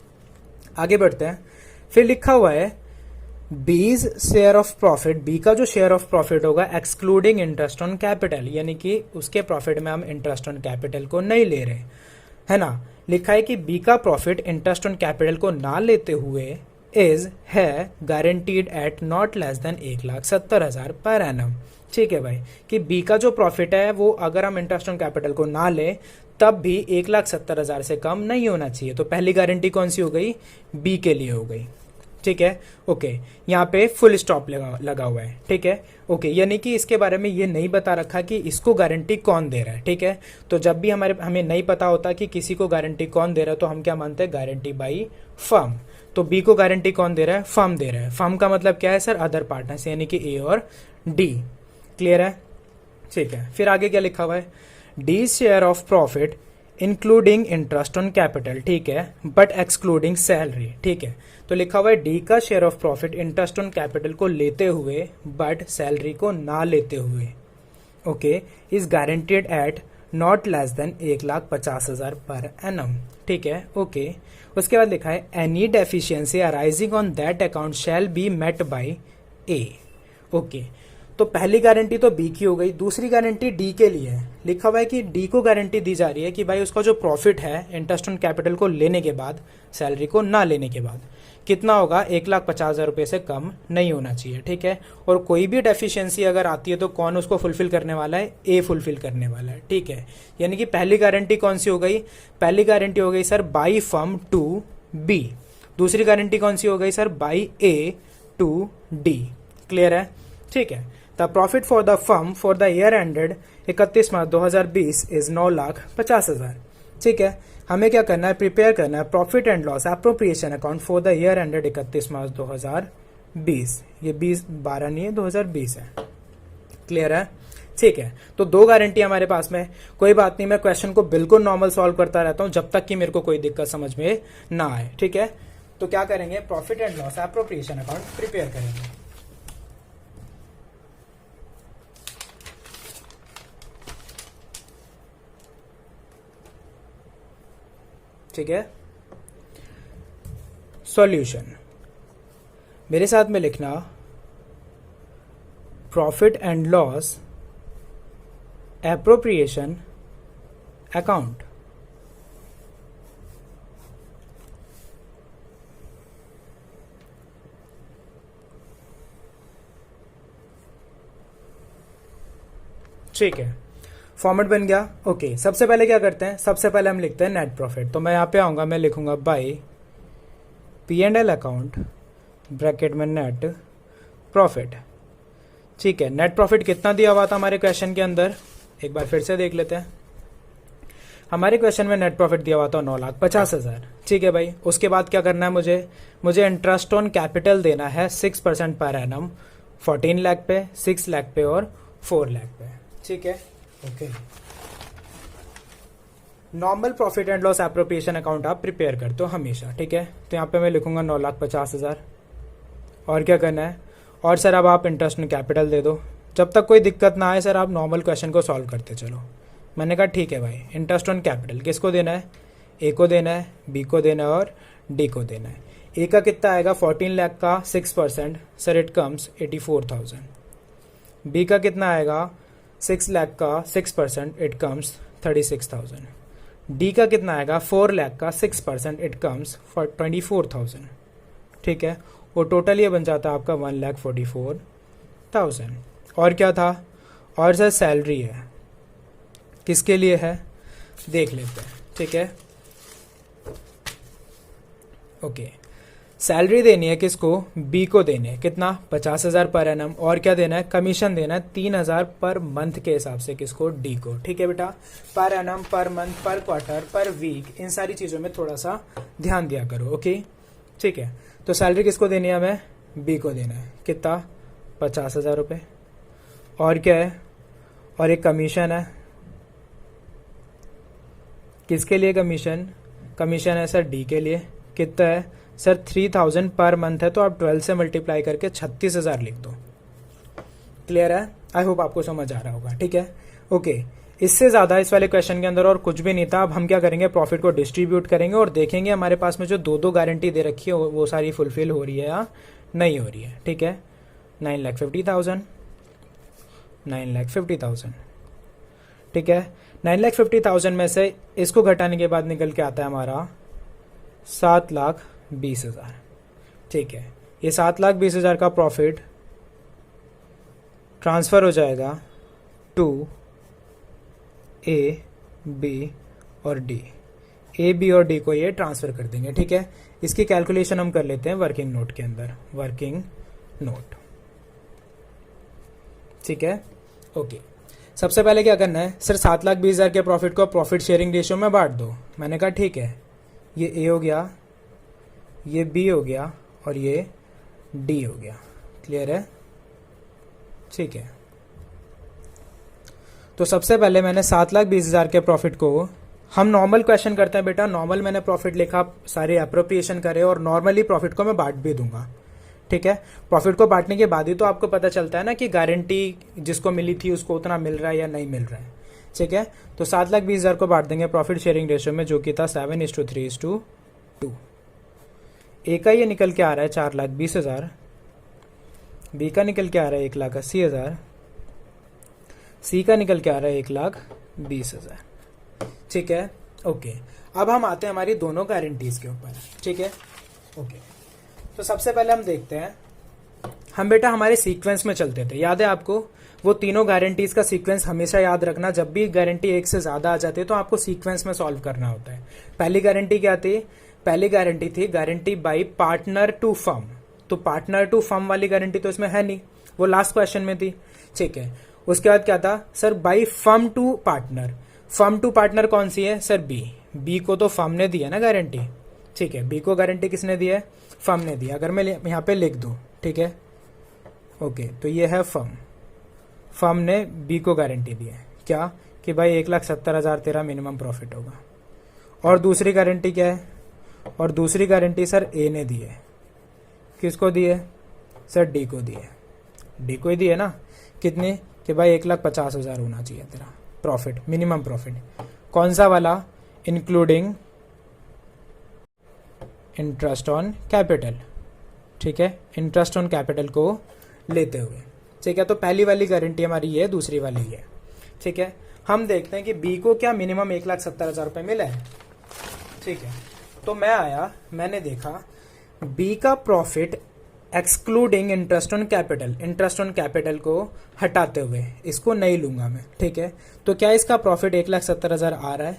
[SPEAKER 1] आगे बढ़ते हैं। फिर लिखा हुआ है बीज शेयर ऑफ प्रॉफिट, बी का जो शेयर ऑफ प्रॉफिट होगा एक्सक्लूडिंग इंटरेस्ट ऑन कैपिटल, यानी कि उसके प्रॉफिट में हम इंटरेस्ट ऑन कैपिटल को नहीं ले रहे, है ना। लिखा है कि बी का प्रॉफिट इंटरेस्ट ऑन कैपिटल को ना लेते हुए है guaranteed at not less than 1,70,000 per annum, ठीक है भाई, कि बी का जो प्रॉफिट है वो अगर हम इंटरेस्ट ऑन कैपिटल को ना ले तब भी 1,70,000 से कम नहीं होना चाहिए। तो पहली गारंटी कौन सी हो गई, बी के लिए हो गई, ठीक है, ओके। यहाँ पे फुल स्टॉप लगा हुआ है, ठीक है, ओके। यानी कि इसके बारे में ये नहीं बता रखा कि इसको गारंटी कौन दे रहा है, ठीक है। तो जब भी हमें नहीं पता होता कि किसी को गारंटी कौन दे रहा है तो हम क्या मानते हैं, गारंटी बाई फर्म। तो बी को गारंटी कौन दे रहा है, फर्म दे रहा है। फर्म का मतलब क्या है सर, अदर पार्टनर्स, यानी कि ए और डी, क्लियर है, ठीक है। फिर आगे क्या लिखा हुआ है, D share of profit including interest on capital, ठीक है, बट एक्सक्लूडिंग सैलरी, ठीक है। तो लिखा हुआ है डी का share of profit interest on capital को लेते हुए बट सैलरी को ना लेते हुए, okay, is guaranteed at not less than 1,50,000 per annum, ठीक है, ओके। उसके बाद लिखा है any deficiency arising on that account shall be met by A, okay. तो पहली गारंटी तो बी की हो गई, दूसरी गारंटी डी के लिए है। लिखा हुआ है कि डी को गारंटी दी जा रही है कि भाई उसका जो प्रॉफिट है इंटरेस्ट ऑन कैपिटल को लेने के बाद, सैलरी को ना लेने के बाद कितना होगा, 1,50,000 रुपये से कम नहीं होना चाहिए, ठीक है। और कोई भी डेफिशिएंसी अगर आती है तो कौन उसको फुलफिल करने वाला है, ए फुलफिल करने वाला है, ठीक है। यानी कि पहली गारंटी कौन सी हो गई, पहली गारंटी हो गई sir by firm to B, दूसरी गारंटी कौन सी हो गई sir, by A to D, clear है, ठीक है। The profit for the firm for the year ended 31 March 2020 is 9,50,000, ठीक है। हमें क्या करना है, प्रिपेयर करना है profit and loss appropriation account for the year ended 31 March 2020, ये 12 नहीं है, 2020 है, क्लियर है, ठीक है। तो दो गारंटी हमारे पास में, कोई बात नहीं, मैं क्वेश्चन को बिल्कुल नॉर्मल सॉल्व करता रहता हूं जब तक कि मेरे को कोई दिक्कत समझ में ना आए, ठीक है। तो क्या करेंगे, profit and loss appropriation account prepare करेंगे। ठीक है, सॉल्यूशन मेरे साथ में लिखना, profit and loss appropriation account, ठीक है, फॉर्मेट बन गया, ओके। सबसे पहले क्या करते हैं, सबसे पहले हम लिखते हैं नेट प्रॉफिट। तो मैं यहाँ पे आऊँगा, मैं लिखूंगा बाय P&L अकाउंट ब्रैकेट में नेट प्रॉफिट, ठीक है। नेट प्रॉफिट कितना दिया हुआ था हमारे क्वेश्चन के अंदर, एक बार फिर से देख लेते हैं। हमारे क्वेश्चन में नेट प्रॉफिट दिया हुआ था 9,50,000, ठीक है भाई। उसके बाद क्या करना है, मुझे इंटरेस्ट ऑन कैपिटल देना है 6% पर एनम, 14 लाख पे, 6 लाख पे और 4 लाख पे, ठीक है, okay. Normal profit and loss appropriation account आप प्रिपेयर करते हो हमेशा, ठीक है। तो यहाँ पे मैं लिखूंगा 9,50,000, और क्या करना है, और सर अब आप इंटरेस्ट ऑन कैपिटल दे दो, जब तक कोई दिक्कत ना आए सर आप नॉर्मल क्वेश्चन को सॉल्व करते चलो। मैंने कहा ठीक है भाई, इंटरेस्ट ऑन कैपिटल किसको देना है, ए को देना है, बी को देना है और डी को देना है। ए का कितना आएगा, 14 लाख का 6%, सर इट कम्स 84,000। बी का कितना आएगा, 6 लाख का 6%, इट कम्स 36,000। डी का कितना आएगा, 4 लाख का 6%, इट कम्स 24,000, ठीक है। और टोटल ये बन जाता है आपका 1,44,000। और क्या था, और सर सैलरी है, किसके लिए है देख लेते हैं, ठीक है। ओके, सैलरी देनी है किसको, बी को देनी है, कितना 50,000 पर एनम, और क्या देना है, कमीशन देना है 3,000 पर मंथ के हिसाब से किसको, डी को, ठीक है बेटा। पर एनम, पर मंथ, पर क्वार्टर, पर वीक, इन सारी चीजों में थोड़ा सा ध्यान दिया करो, ओके, ठीक है। तो सैलरी किसको देनी है, हमें बी को देना है, कितना 50,000 रुपये, और क्या है, और एक कमीशन है, किसके लिए कमीशन, कमीशन है सर डी के लिए, कितना है सर 3,000 पर मंथ है, तो आप 12 से मल्टीप्लाई करके 36,000 लिख दो। क्लियर है, आई होप आपको समझ आ रहा होगा, ठीक है। ओके, इससे ज्यादा इस वाले क्वेश्चन के अंदर और कुछ भी नहीं था। अब हम क्या करेंगे, प्रॉफिट को डिस्ट्रीब्यूट करेंगे और देखेंगे हमारे पास में जो दो गारंटी दे रखी है वो सारी फुलफिल हो रही है या नहीं हो रही है, ठीक है। 9,50,000, 9,50,000, ठीक है। 9,50,000 में से इसको घटाने के बाद निकल के आता है हमारा 7,20,000, ठीक है। ये 7,20,000 का प्रॉफिट ट्रांसफर हो जाएगा टू ए, बी और डी, ए, बी और डी को ये ट्रांसफर कर देंगे, ठीक है। इसकी कैलकुलेशन हम कर लेते हैं वर्किंग नोट के अंदर, वर्किंग नोट, ठीक है। ओके, सबसे पहले क्या करना है, सर 7,20,000 के प्रॉफिट को प्रॉफिट शेयरिंग रेशियो में बांट दो। मैंने कहा ठीक है, ये ए हो गया, ये बी हो गया और ये डी हो गया। क्लियर है, ठीक है। तो सबसे पहले मैंने 7,20,000 के प्रॉफिट को, हम नॉर्मल क्वेश्चन करते हैं बेटा, नॉर्मल मैंने प्रॉफिट लिखा, सारे अप्रोप्रिएशन करे और नॉर्मली प्रॉफिट को मैं बांट भी दूंगा, ठीक है। प्रॉफिट को बांटने के बाद ही तो आपको पता चलता है ना कि गारंटी जिसको मिली थी उसको उतना मिल रहा है या नहीं मिल रहा है, ठीक है। तो 7,20,000 को बांट देंगे प्रॉफिट शेयरिंग रेशियो में, जो कि था 7:3:2। ए का ये निकल के आ रहा है 4,20,000, बी का निकल के आ रहा है 1,80,000, सी का निकल के आ रहा है 1,20,000, ठीक है। ओके, अब हम आते हैं हमारी दोनों गारंटीज के ऊपर, ठीक है। ओके, तो सबसे पहले हम देखते हैं, हम बेटा हमारे सीक्वेंस में चलते थे, याद है आपको, वो तीनों गारंटीज का सीक्वेंस हमेशा याद रखना। जब भी गारंटी एक से ज्यादा आ जाती है तो आपको सीक्वेंस में सॉल्व करना होता है। पहली गारंटी क्या थी, पहली गारंटी थी guarantee by partner to firm, तो पार्टनर टू फर्म वाली गारंटी तो इसमें है नहीं, वो लास्ट क्वेश्चन में थी, ठीक है। उसके बाद क्या था sir, by firm to partner, firm to partner कौन सी है सर, बी, बी को तो फर्म ने दी है ना गारंटी, ठीक है। बी को गारंटी किसने दी है, फर्म ने दी है। अगर मैं यहाँ पे लिख दूं, ठीक है, ओके, तो ये है फर्म, फर्म ने बी को गारंटी दी है, क्या कि भाई 1,70,000 तेरा मिनिमम प्रॉफिट होगा। और दूसरी गारंटी क्या है, और दूसरी गारंटी सर ए ने दी है, किसको दी है सर, डी को दी है, डी को ही दी है ना, कितनी कि भाई 1,50,000 होना चाहिए तेरा प्रॉफिट, मिनिमम प्रॉफिट। कौन सा वाला, इंक्लूडिंग इंटरेस्ट ऑन कैपिटल, ठीक है, इंटरेस्ट ऑन कैपिटल को लेते हुए, ठीक है। तो पहली वाली गारंटी हमारी ये, दूसरी वाली ये, ठीक है। हम देखते हैं कि बी को क्या मिनिमम 1,70,000 रुपये मिला है, ठीक है। तो मैं आया, मैंने देखा बी का profit excluding interest on capital, interest on capital को हटाते हुए, इसको नहीं लूंगा मैं, ठीक है। तो क्या इसका प्रॉफिट 1,70,000 आ रहा है,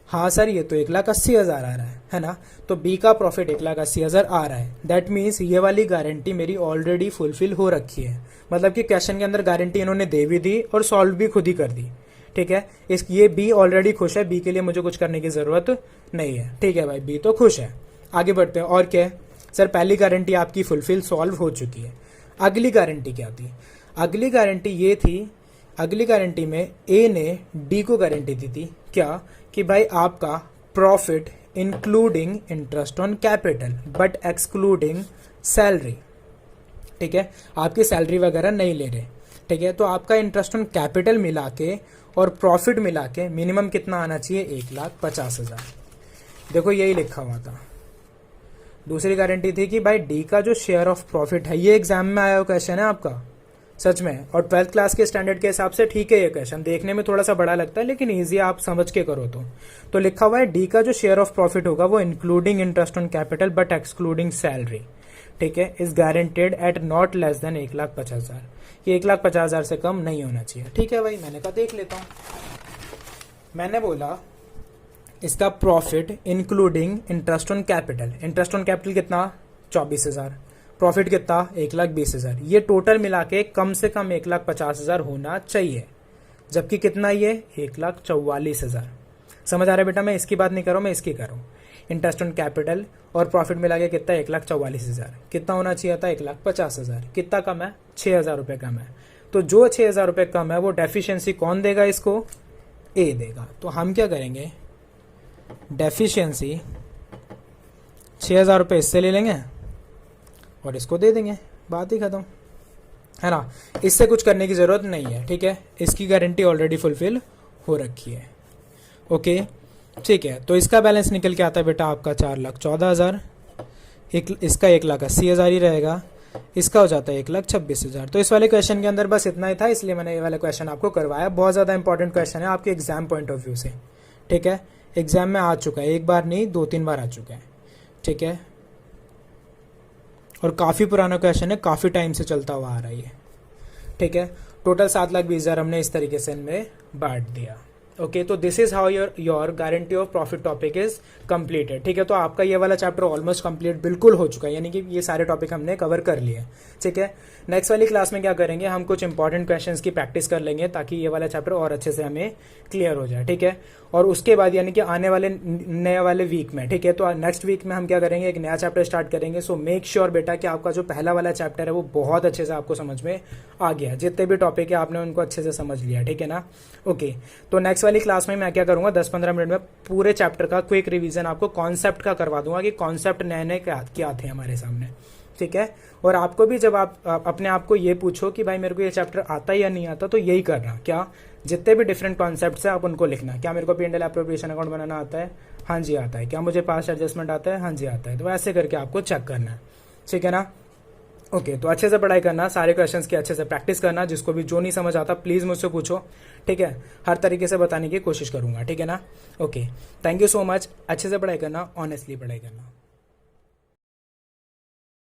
[SPEAKER 1] हाँ सर ये तो 1,80,000 आ रहा है ना। तो बी का प्रॉफिट 1,80,000 आ रहा है, दैट मीन्स ये वाली गारंटी मेरी ऑलरेडी फुलफिल हो रखी है, मतलब कि क्वेश्चन के अंदर गारंटी इन्होंने दे भी दी और सॉल्व भी खुद ही कर दी, ठीक है। इस ये बी ऑलरेडी खुश है, बी के लिए मुझे कुछ करने की जरूरत नहीं है, ठीक है भाई, बी तो खुश है। आगे बढ़ते हैं, और क्या है सर, पहली गारंटी आपकी फुलफिल सॉल्व हो चुकी है। अगली गारंटी क्या थी, अगली गारंटी ये थी, अगली गारंटी में ए ने डी को गारंटी दी थी, क्या कि भाई आपका profit including interest on capital but excluding salary, ठीक है, आपकी सैलरी वगैरह नहीं ले रहे, ठीक है। तो आपका इंटरेस्ट ऑन कैपिटल मिला के और प्रॉफिट मिला के मिनिमम कितना आना चाहिए, 1,50,000। देखो यही लिखा हुआ था। दूसरी गारंटी थी कि भाई डी का जो शेयर ऑफ प्रॉफिट है, ये एग्जाम में आया हुआ क्वेश्चन है आपका, सच में, और 12th क्लास के स्टैंडर्ड के हिसाब से ठीक है, ये क्वेश्चन देखने में थोड़ा सा बड़ा लगता है लेकिन इजी, आप समझ के करो तो लिखा हुआ है डी का जो शेयर ऑफ प्रॉफिट होगा वो including interest on capital but excluding salary, ठीक है, is guaranteed at not less than 1,50,000। कि 1,50,000 से कम नहीं होना चाहिए। ठीक है भाई, मैंने कहा देख लेता हूँ। मैंने बोला इसका profit including interest on capital, interest on capital कितना 24,000, प्रॉफिट कितना 1,20,000, ये टोटल मिला के कम से कम 1,50,000 होना चाहिए, जबकि कितना ये 1,44,000। समझ आ रहा है बेटा, मैं इसकी बात नहीं कर रहा हूँ, मैं इसकी कर रहा हूँ। इंटरेस्ट ऑन कैपिटल और प्रॉफिट मिला के कितना 1,44,000, कितना होना चाहिए था 1,50,000, कितना कम है 6,000 रुपये कम है। तो जो 6,000 रुपये कम है वो डेफिशिएंसी कौन देगा इसको, ए देगा। तो हम क्या करेंगे, डेफिशिएंसी 6,000 रुपये इससे ले लेंगे और इसको दे देंगे, बात ही खत्म, है ना। इससे कुछ करने की जरूरत नहीं है, ठीक है, इसकी गारंटी ऑलरेडी फुलफिल हो रखी है। ओके ठीक है, तो इसका बैलेंस निकल के आता है बेटा आपका 4,14,000, इसका 1,80,000 ही रहेगा, इसका हो जाता है 1,26,000। तो इस वाले क्वेश्चन के अंदर बस इतना ही था, इसलिए मैंने ये वाला क्वेश्चन आपको करवाया। बहुत ज़्यादा इंपॉर्टेंट क्वेश्चन है आपके एग्जाम पॉइंट ऑफ व्यू से, ठीक है, एग्जाम में आ चुका है, एक बार नहीं 2-3 बार आ चुका है, ठीक है, और काफ़ी पुराना क्वेश्चन है, काफ़ी टाइम से चलता हुआ आ रहा है ये, ठीक है। टोटल 7,20,000 हमने इस तरीके से इनमें बांट दिया। ओके तो this is how your guarantee of profit topic is completed, ठीक है। तो आपका ये वाला चैप्टर ऑलमोस्ट कंप्लीट बिल्कुल हो चुका है, यानी कि ये सारे टॉपिक हमने कवर कर लिए, ठीक है। नेक्स्ट वाली क्लास में क्या करेंगे, हम कुछ इंपॉर्टेंट क्वेश्चंस की प्रैक्टिस कर लेंगे ताकि ये वाला चैप्टर और अच्छे से हमें क्लियर हो जाए, ठीक है। और उसके बाद यानी कि आने वाले नए वाले वीक में, ठीक है, तो नेक्स्ट वीक में हम क्या करेंगे, एक नया चैप्टर स्टार्ट करेंगे। सो मेक श्योर बेटा कि आपका जो पहला वाला चैप्टर है वो बहुत अच्छे से आपको समझ में आ गया, जितने भी टॉपिक है आपने उनको अच्छे से समझ लिया, ठीक है ना। ओके तो नेक्स्ट वाली क्लास में मैं क्या करूंगा, 10-15 मिनट में पूरे चैप्टर का क्विक रिवीजन आपको कॉन्सेप्ट का करवा दूंगा कि कॉन्सेप्ट नए नए क्या थे हमारे सामने, ठीक है। और आपको भी जब आप अपने आप को ये पूछो कि भाई मेरे को ये चैप्टर आता है या नहीं आता, तो यही करना, क्या जितने भी डिफरेंट कॉन्सेप्ट्स हैं आप उनको लिखना। क्या मेरे को P&L एप्रोप्रिएशन अकाउंट बनाना आता है, हाँ जी आता है। क्या मुझे पास्ट एडजस्टमेंट आता है, हाँ जी आता है। तो ऐसे करके आपको चेक करना है, ठीक है ना। ओके तो अच्छे से पढ़ाई करना, सारे क्वेश्चंस की अच्छे से प्रैक्टिस करना, जिसको भी जो नहीं समझ आता प्लीज मुझसे पूछो, ठीक है, हर तरीके से बताने की कोशिश करूंगा, ठीक है ना। Okay thank you so much, अच्छे से पढ़ाई करना, ऑनेस्टली पढ़ाई करना।